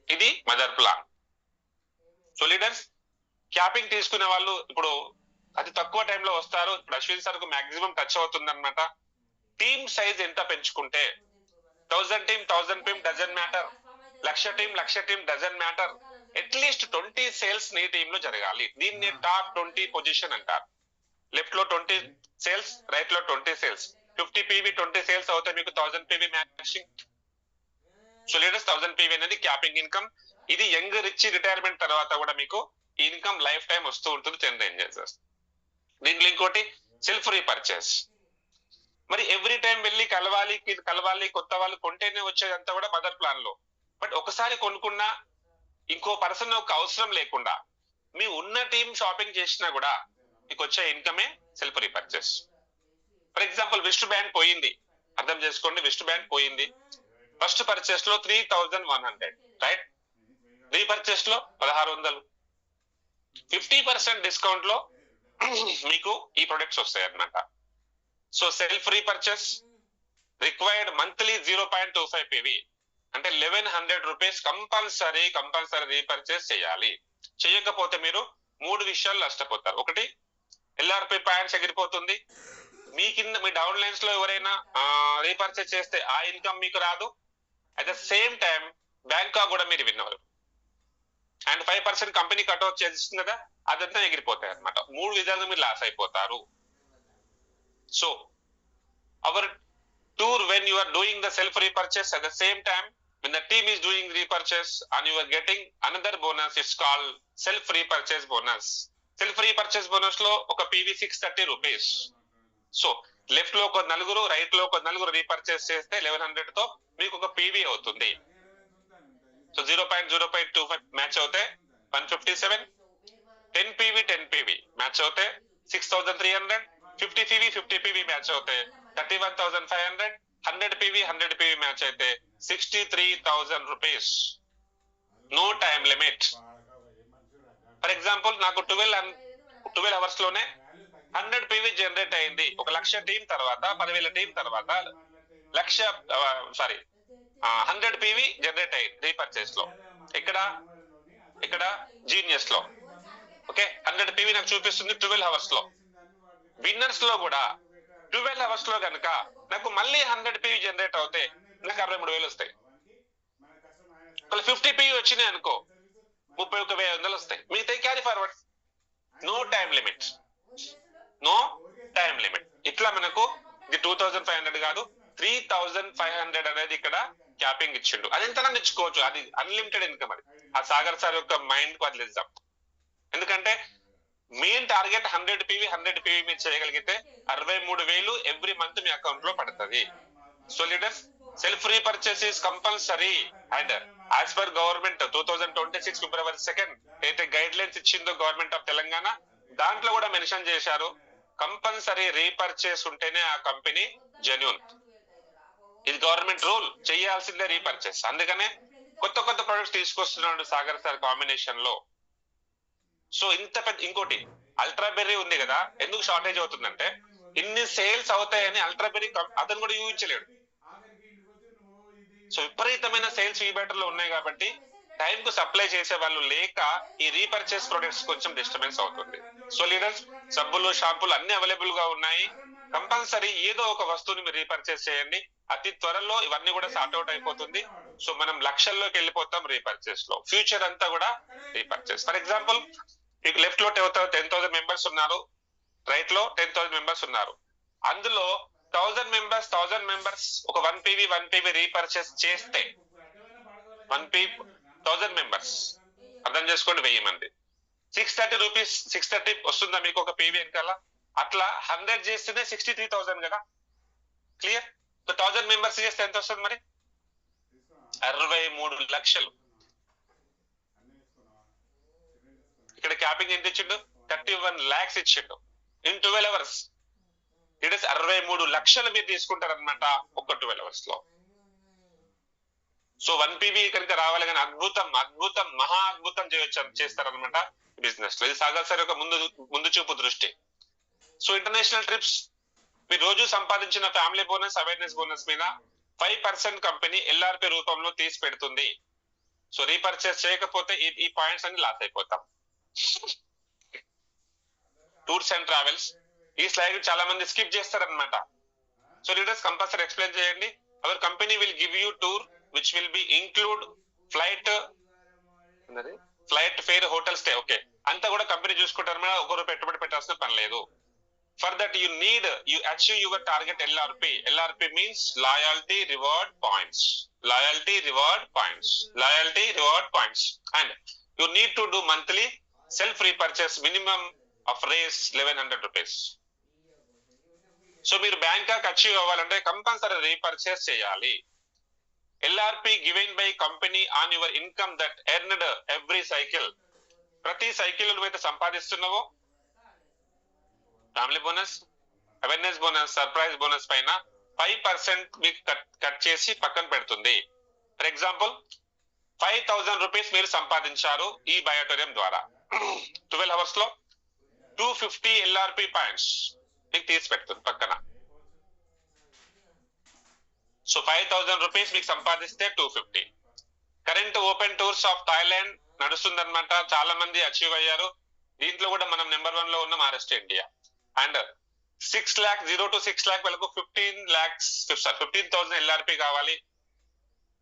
ఇది mother plan. So leaders, capping తీసుకునే వాళ్ళు ఇప్పుడు అతి తక్కువ టైంలో వస్తారు. ఇప్పుడు అశ్విన్ సార్ కు మాక్సిమం టచ్ అవుతుంది అనమాట. టీమ్ సైజ్ ఎంత పెంచుకుంటే 1000 team 1000 team doesn't matter, 1,00,000 team doesn't matter. At least 20 sales నీ టీమ్ లో జరగాలి. దీన్ని టాప్ 20 పొజిషన్ అంటారు. లెఫ్ట్ లో 20 సేల్స్, రైట్ లో 20 సేల్స్. 50 PV 20 సేల్స్ అవుతే మీకు 1000 PV matching. So leaders, 1000 PV అనేది క్యాపింగ్ ఇన్కమ్. ఇది యంగ్ రిచ్ రిటైర్మెంట్ తర్వాత కూడా మీకు ఈ ఇన్కమ్ లైఫ్ టైం వస్తూ ఉంటుంది, జనరేట్ చేసేస్తుంది. దీంట్లో ఇంకోటి సెల్ఫ్ రీపర్చేస్. మరి ఎవ్రీ టైం వెళ్ళి కలవాలి కొత్త వాళ్ళు కొంటేనే వచ్చేదంతా కూడా మదర్ ప్లాన్ లో. బట్ ఒకసారి కొనుక్కున్నా ఇంకో పర్సన్ ఒక అవసరం లేకుండా మీ ఉన్న టీం షాపింగ్ చేసినా కూడా మీకు వచ్చే ఇన్కమే self repurchase. For example wrist band పోయింది, అర్థం చేసుకోండి, విస్ట్ బ్యాండ్ పోయింది. ఫస్ట్ పర్చేస్ లో 3,100, రైట్? రీపర్చేస్ లో 1,600. 50% డిస్కౌంట్ లో మీకు ఈ ప్రొడక్ట్స్ వస్తాయి అన్నమాట. So self repurchase required monthly 0.25 PV అంటే 1,100 రూపీస్ కంపల్సరీ రీపర్చేస్ చేయాలి. చేయకపోతే మీరు 3 విషయాలు నష్టపోతారు. ఒకటి, LRP పాయింట్స్ ఎగిరిపోతుంది. మీ కింద మీ డౌన్ లైన్స్ లో ఎవరైనా రీపర్చేస్ చేస్తే ఆ ఇన్కమ్ మీకు రాదు. At the same time Bangkok కూడా మీరు విన్నవారు. అండ్ 5% కంపెనీ కట్అవుట్ చేస్తుంది కదా, అదంతా ఎగిరిపోతాయి అనమాట. 3 విధాలుగా మీరు లాస్ అయిపోతారు. So our tour, when you are doing the self repurchase, at the same time when the team is doing repurchase and you are getting another bonus, it's called self repurchase bonus. Self repurchase bonus లో ఒక PV 630 rupees. So left లో ఒక నలుగురు, right లో ఒక నలుగురు repurchase చేస్తే 1,100 తో మీకు ఒక PV అవుతుంది. సో 0.025 మ్యాచ్ అవుతే 157, 10 PV మ్యాచ్ అవుతే 6,300, 50 PV మ్యాచ్ అవుతే 31,500, 100 PV మ్యాచ్ అయితే 63,000 rupees. No time limit. For example నాకు 12 అవర్స్ లోనే 100 PV జనరేట్ అయింది. 1,00,000 టీం తర్వాత, 10,000 టీం తర్వాత 100 PV జనరేట్ అయింది రీపర్చేస్ లో. ఇక్కడ జీనియస్ లో. ఓకే, 100 PV నాకు చూపిస్తుంది 12 అవర్స్ లో. విన్నర్స్ లో కూడా 12 అవర్స్ లో కనుక నాకు మళ్ళీ 100 PV జనరేట్ అవుతే నాకు 63,000 వస్తాయి. 50 PV వచ్చినాయి అనుకో 31,100 వస్తాయి. మిగతా carry forward. No time limit. ఇట్లా మనకు ఇది 2,500 కాదు, 3,500 అనేది ఇక్కడ క్యాపింగ్ ఇచ్చిండు. అది ఎంతనా ఇచ్చుకోవచ్చు, అది అన్లిమిటెడ్ ఇన్కమ్. అది ఆ సాగర్ సార్ యొక్క మైండ్ కు వదిలేద్దాం. ఎందుకంటే మెయిన్ టార్గెట్ 100 PV మీరు చేయగలిగితే 63,000 ఎవ్రీ మంత్ మీ అకౌంట్ లో పడుతుంది. So leaders, self repurchase is compulsory. And as per government 2026 ఫిబ్రవరి 2 అయితే గైడ్ లైన్స్ ఇచ్చిందో గవర్నమెంట్ ఆఫ్ తెలంగాణ, దాంట్లో కూడా మెన్షన్ చేశారు కంపల్సరీ రీపర్చేస్ ఉంటేనే ఆ కంపెనీ జెన్యూన్. ఇది గవర్నమెంట్ రూల్, చేయాల్సిందే రీపర్చేస్. అందుకనే కొత్త ప్రొడక్ట్స్ తీసుకొస్తున్నాడు సాగర్ సార్ కాంబినేషన్ లో. సో ఇంత పెద్ద, ఇంకోటి అల్ట్రాబెర్రీ ఉంది కదా, ఎందుకు షార్టేజ్ అవుతుందంటే ఇన్ని సేల్స్ అవుతాయని అల్ట్రాబెర్రీ అతను కూడా ఊహించలేడు. సో విపరీతమైన సేల్స్ ఈ బ్యాటర్ లో ఉన్నాయి కాబట్టి టైం కు సప్లై చేసే వాళ్ళు లేక ఈ రీపర్చేస్ ప్రొడక్ట్స్ కొంచెం డిస్టర్బెన్స్ అవుతుంది. సో లీడర్స్, సబ్బులు, షాంపూలు అన్ని అవైలబుల్ గా ఉన్నాయి. కంపల్సరీ ఏదో ఒక వస్తువుని మీరు రీపర్చేస్ చేయండి. అతి త్వరలో ఇవన్నీ కూడా సార్ట్అవుట్ అయిపోతుంది. సో మనం లక్షల్లోకి వెళ్ళిపోతాం రీపర్చేస్ లో. ఫ్యూచర్ అంతా కూడా రీపర్చేస్. ఫర్ ఎగ్జాంపుల్ మీకు లెఫ్ట్ లో 10,000 మెంబర్స్ ఉన్నారు, రైట్ లో 10,000 మెంబర్స్ ఉన్నారు. అందులో 1000 మెంబర్స్ ఒక 1 PV రీపర్చేస్ చేస్తే 1000 మెంబర్స్ అర్థం చేసుకోండి, 1000 మంది 630 రూపీస్ 630 వస్తుందా మీకు ఒక పీవీ వెనకాల? అట్లా 100 చేస్తేనే 63,000 కదా. క్లియర్? 1000 మెంబర్స్ చేస్తే ఎంత వస్తుంది మరి? 63 లక్షలు. ఇక్కడ క్యాపింగ్ ఎంత ఇచ్చిండు? 31 lakhs ఇచ్చిండు ఇన్ 12 hours. ఇట్ ఇస్ 63 లక్షలు మీరు తీసుకుంటారనమాట ఒక 12 hours లో. సో 1 PV కనుక రావాలి కానీ అద్భుతం మహా అద్భుతం చేస్తారనమాట బిజినెస్ లో. ఇది సాగర్ సార్ యొక్క ముందు చూపు దృష్టి. సో ఇంటర్నేషనల్ ట్రిప్స్ మీరు రోజు సంపాదించిన ఫ్యామిలీ బోనస్, అవేర్నెస్ బోనస్ మీద 5% కంపెనీ LRP రూపంలో తీసి పెడుతుంది. సో రీపర్చేస్ చేయకపోతే ఈ పాయింట్స్ అన్ని లాస్ అయిపోతాం. టూర్స్ అండ్ ట్రావెల్స్, ఈ స్లైడ్ చాలా మంది స్కిప్ చేస్తారనమాట. సో లీడర్స్ కంపల్సరీ ఎక్స్ప్లెయిన్ చేయండి. Our company will give you tour which will be include flight fair, hotel stay. Okay, అంతా కూడా కంపెనీ చూసుకుంటారు మేడం, ఒకరు పెట్టుబడి పెట్టాల్సిన పని లేదు. For that you achieve your target LRP. LRP means loyalty reward points. And you need to do monthly self repurchase minimum of raise 1100 rupees. So మీరు Bangkok achieve అవ్వాలంటే కంపల్సరీ రీపర్చేస్ చేయాలి. LRP given by company on your income that earned every cycle. ప్రతి cycle నువ్వైతే సంపాదిస్తున్నావో family bonus, awareness bonus, surprise bonus పైన 5% మీకు cut చేసి పక్కన పెడుతుంది. ఫర్ ఎగ్జాంపుల్ 5,000 రూపీస్ మీరు సంపాదించారు ఈ బయోటోరియం ద్వారా. 12 hours లో 250 LRP పాయింట్స్ మీకు తీసి పెడుతుంది పక్కన. సో 5,000 రూపీస్ మీకు సంపాదిస్తే 250. Current open tours of Thailand నడుస్తుందన్నమాట, చాలా మంది అచీవ్ అయ్యారు. దీంట్లో కూడా మనం నెంబర్ 1 లో ఉన్న Maharashtra India. And 6 lakh 0 to 6 lakh వరకు 15,000 LRP కావాలి.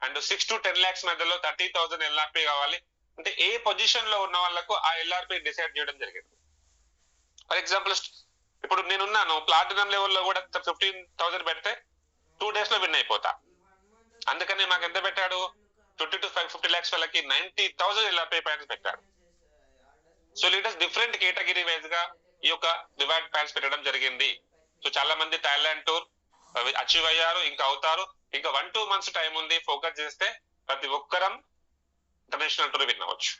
అండ్ 6 to 10 lakhs మధ్యలో 30,000 LRP కావాలి. అంటే ఏ పొజిషన్ లో ఉన్న వాళ్ళకు ఆ LRP డిసైడ్ చేయడం జరిగింది. ఫర్ ఎగ్జాంపుల్ ఇప్పుడు నేనున్నాను ప్లాటినం లెవెల్లో కూడా 15,000 పెడితే 2 days లో విన్ అయిపోతా. అందుకని మాకు ఎంత పెట్టాడు? 20 to 50 lakhs వాళ్ళకి 90,000 LRP పాయింట్స్ పెట్టాడు. So leaders different category wise గా ఈ యొక్క రివార్డ్ ప్యాన్స్ పెట్టడం జరిగింది. సో చాలా మంది థాయిలాండ్ టూర్ అచీవ్ అయ్యారు, ఇంకా అవుతారు. ఇంకా 1-2 months టైం ఉంది. ఫోకస్ చేస్తే ప్రతి ఒక్కరం ఇంటర్నేషనల్ టూర్ విన్ అవ్వచ్చు.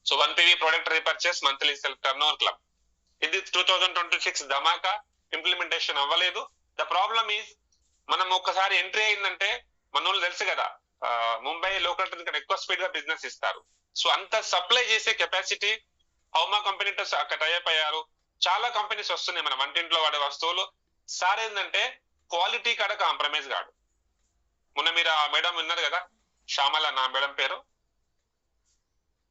So 1 PV product repurchase monthly self turn over club, ఇది 2026 ధమాకా ఇంప్లిమెంటేషన్ అవ్వలేదు. ద ప్రాబ్లమ్ ఈజ్ మనం ఒక్కసారి ఎంట్రీ అయిందంటే మన వాళ్ళు తెలుసు కదా, ముంబై లోకల్ ఇక్కడ ఎక్కువ స్పీడ్ గా బిజినెస్ ఇస్తారు. సో అంత సప్లై చేసే కెపాసిటీ హౌమా కంపెనీతో టైఅప్ అయ్యారు. చాలా కంపెనీస్ వస్తున్నాయి మన వంటింట్లో వాడే వస్తువులు. సార్ ఏంటంటే క్వాలిటీ కాడ కాంప్రమైజ్ కాడు. మొన్న మీరు ఆ మేడం విన్నారు కదా, శ్యామల నా మేడం పేరు,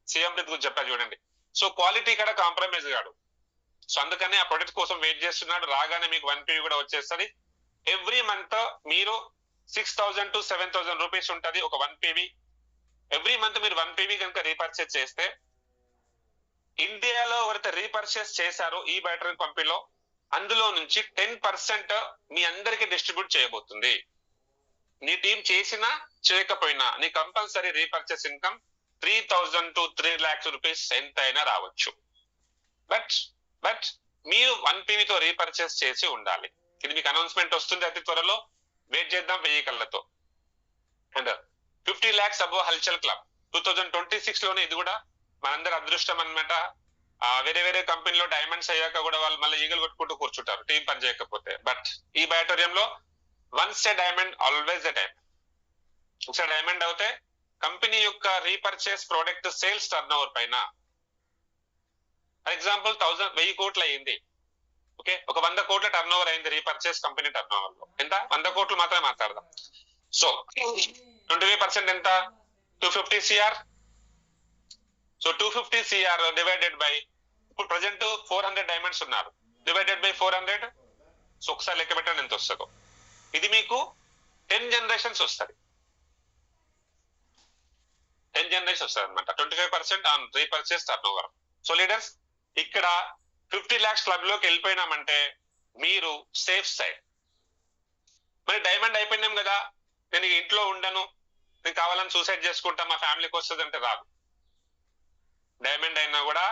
సీఎం గురించి చెప్పా చూడండి. సో క్వాలిటీ కాడ కాంప్రమైజ్ కాడు. సో అందుకని ఆ ప్రొడక్ట్ కోసం వెయిట్ చేస్తున్నాడు. రాగానే మీకు 1 PV కూడా వచ్చేస్తుంది. ఎవ్రీ మంత్ మీరు 6,000 to 7,000 రూపీస్ ఉంటుంది ఒక 1 PV. ఎవ్రీ మంత్ మీరు 1 PV కనుక రీపర్చేస్ చేస్తే ఇండియాలో ఎవరైతే రీపర్చేస్ చేశారో ఈ బ్యాటరీ కంపెనీలో అందులో నుంచి 10% మీ అందరికి డిస్ట్రిబ్యూట్ చేయబోతుంది. నీ టీం చేసినా చేయకపోయినా నీ compulsory repurchase income 3,000 to 3 lakhs rupees ఎంత అయినా రావచ్చు. బట్ మీరు 1 PV తో రీపర్చేస్ చేసి ఉండాలి. ఇది మీకు అనౌన్స్మెంట్ వస్తుంది అతి త్వరలో, వెయిట్ చేద్దాం 1000 కళ్ళతో. అండ్ 50 lakhs అబోవ్ హల్చల్ క్లబ్ 2026 లోనే, ఇది కూడా మనందరి అదృష్టం అనమాట. వేరే కంపెనీలో డైమండ్స్ అయ్యాక కూడా వాళ్ళు మళ్ళీ ఈగలు కొట్టుకుంటూ కూర్చుంటారు టీం పని చేయకపోతే. బట్ ఈ బయోటోరియంలో once a diamond always a diamond. ఒకసారి డైమండ్ అవుతే కంపెనీ యొక్క repurchase product sales turn over పైన ఫర్ ఎగ్జాంపుల్ 1000 కోట్లు అయ్యింది. ఓకే, ఒక 100 కోట్ల టర్న్ ఓవర్ అయింది రీపర్చేస్ కంపెనీ టర్న్ ఓవర్ లో. ఎంత? 100 కోట్లు మాత్రమే మాట్లాడదాం. సో 25% ఎంత? 250 CR. So 250 CR divided by, ఇప్పుడు ప్రజెంట్ 400 డైమండ్స్ ఉన్నారు, డివైడెడ్ బై 400. సో ఒకసారి లెక్క పెట్టండి ఎంత వస్తుందో. ఇది మీకు 10 generations వస్తుంది. 10 generations వస్తుంది అనమాట. 25% on repurchase turn over. So leaders ఇక్కడ 50 lakhs క్లబ్ లోకి వెళ్ళిపోయినామంటే మీరు సేఫ్ సైడ్. మరి డైమండ్ అయిపోయినాం కదా, నేను ఇంట్లో ఉండను, నేను కావాలని సూసైడ్ చేసుకుంటా, మా ఫ్యామిలీకి వస్తుంది అంటే రాదు. డైమండ్ అయినా కూడా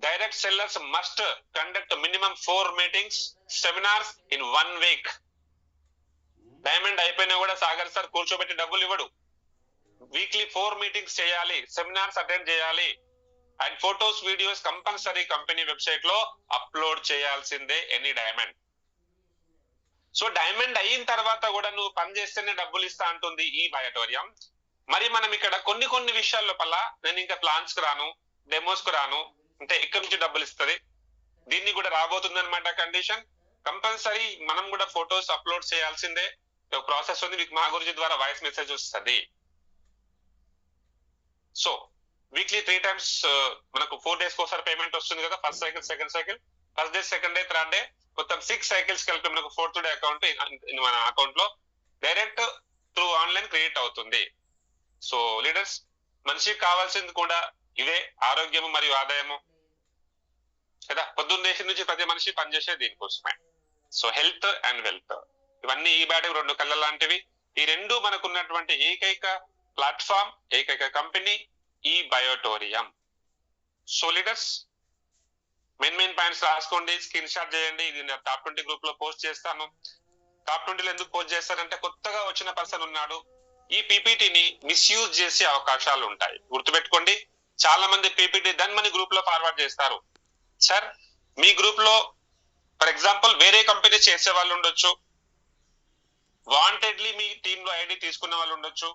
direct sellers must conduct minimum 4 meetings, seminars in 1 week. Diamond అయిపోయినా కూడా సాగర్ సార్ కూర్చోబెట్టి డబ్బులు ఇవ్వడు. వీక్లీ 4 మీటింగ్స్ చేయాలి, సెమినార్స్ అటెండ్ చేయాలి, and photos videos compulsory company website లో అప్లోడ్ చేయాల్సిందే ఎనీ డైమండ్. సో డైమండ్ అయిన తర్వాత కూడా నువ్వు పని చేస్తేనే డబ్బులు ఇస్తా అంటుంది ఈ బయోటోరియం. మరి మనం ఇక్కడ కొన్ని విషయాల లోపల నేను ఇంకా ప్లాన్స్ కు రాను, డెమోస్ కు రాను అంటే ఎక్కడి నుంచి డబ్బులు ఇస్తుంది, దీన్ని కూడా రాబోతుంది అనమాట కండిషన్. కంపల్సరీ మనం కూడా ఫొటోస్ అప్లోడ్ చేయాల్సిందే. ఒక ప్రాసెస్ ఉంది, మీకు మా గురించి ద్వారా వాయిస్ మెసేజ్ వస్తుంది. సో వీక్లీ 3 times మనకు 4 days ఒకసారి పేమెంట్ వస్తుంది కదా, first cycle, second cycle, first day, second day, third day, మొత్తం 6 cycles కలిపి మనకు 4th డే అకౌంట్ మన అకౌంట్ లో డైరెక్ట్ త్రూ ఆన్లైన్ క్రియేట్ అవుతుంది. సో లీడర్స్, మనిషికి కావాల్సింది కూడా ఇవే, ఆరోగ్యము మరియు ఆదాయము కదా. పొద్దున్న దేశం నుంచి ప్రతి మనిషి పనిచేసేది దీనికోసమే. సో హెల్త్ అండ్ వెల్త్, ఇవన్నీ ఈ బ్యాటకు 2 కళ్ళ లాంటివి. ఈ రెండు మనకున్నటువంటి ఏకైక ప్లాట్ఫామ్, ఏకైక కంపెనీ ఈ Biotorium. So leaders, main points రాసుకోండి, స్క్రీన్ షాట్ చేయండి. ఇది నేను టాప్ 20 గ్రూప్ లో పోస్ట్ చేస్తాను. టాప్ 20లో ఎందుకు పోస్ట్ చేస్తానంటే కొత్తగా వచ్చిన పర్సన్ ఉన్నాడు, ఈ పీపీటీని మిస్యూజ్ చేసే అవకాశాలు ఉంటాయి. గుర్తుపెట్టుకోండి, చాలా మంది పీపీటీ ధన్మని గ్రూప్ లో ఫార్వర్డ్ చేస్తారు. సార్ మీ గ్రూప్ లో ఫర్ ఎగ్జాంపుల్ వేరే కంపెనీ చేసే వాళ్ళు ఉండొచ్చు, వాంటెడ్లీ మీ టీమ్ లో ఐడి తీసుకున్న వాళ్ళు ఉండొచ్చు.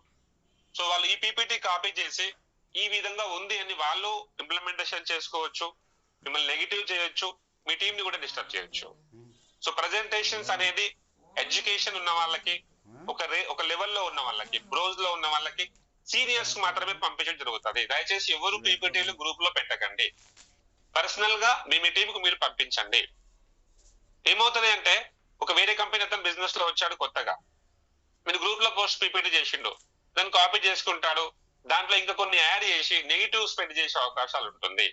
సో వాళ్ళు ఈ పీపీటీ కాపీ చేసి ఈ విధంగా ఉంది అని వాళ్ళు ఇంప్లిమెంటేషన్ చేసుకోవచ్చు, మిమ్మల్ని నెగిటివ్ చేయొచ్చు, మీ టీం ని కూడా డిస్టర్బ్ చేయొచ్చు. సో ప్రజెంటేషన్స్ అనేది ఎడ్యుకేషన్ ఉన్న వాళ్ళకి, ఒక లెవెల్లో ఉన్న వాళ్ళకి, బ్రోజ్ లో ఉన్న వాళ్ళకి, సీనియర్స్ మాత్రమే పంపించడం జరుగుతుంది. దయచేసి ఎవరు పీపీటీలు గ్రూప్ లో పెట్టకండి. పర్సనల్ గా మీ టీం కు మీరు పంపించండి. ఏమవుతుంది అంటే, ఒక వేరే కంపెనీ అతను బిజినెస్ లో వచ్చాడు కొత్తగా, మీరు గ్రూప్ లో పోస్ట్ పీపీటీ చేసిండు, దాన్ని కాపీ చేసుకుంటాడు, దాంట్లో ఇంకా కొన్ని యాడ్ చేసి నెగిటివ్ స్ప్రెడ్ చేసే అవకాశాలు ఉంటుంది.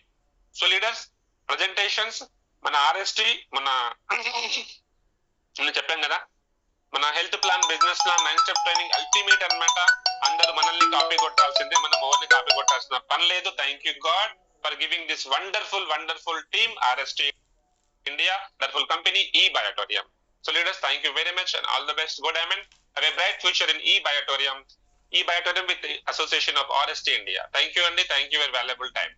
సో లీడర్స్, ప్రజెంటేషన్స్, మన ఆర్ఎస్టీ, మన నేను చెప్పాను కదా, మన health plan, business plan, 9 step training ultimate అన్నమాట. అందరూ మనల్ని కాపీ కొట్టాల్సిందే, మనం ఎవరిని కాపీ కొట్టాల్సిన పని లేదు. Thank you god for giving this wonderful team RST India, wonderful company ఈ Biotorium. So leaders, thank you very much and all the best. Go diamond, have a bright future in ఈ Biotorium with the Association of RST India. Thank you, Andy. Thank you for your valuable time.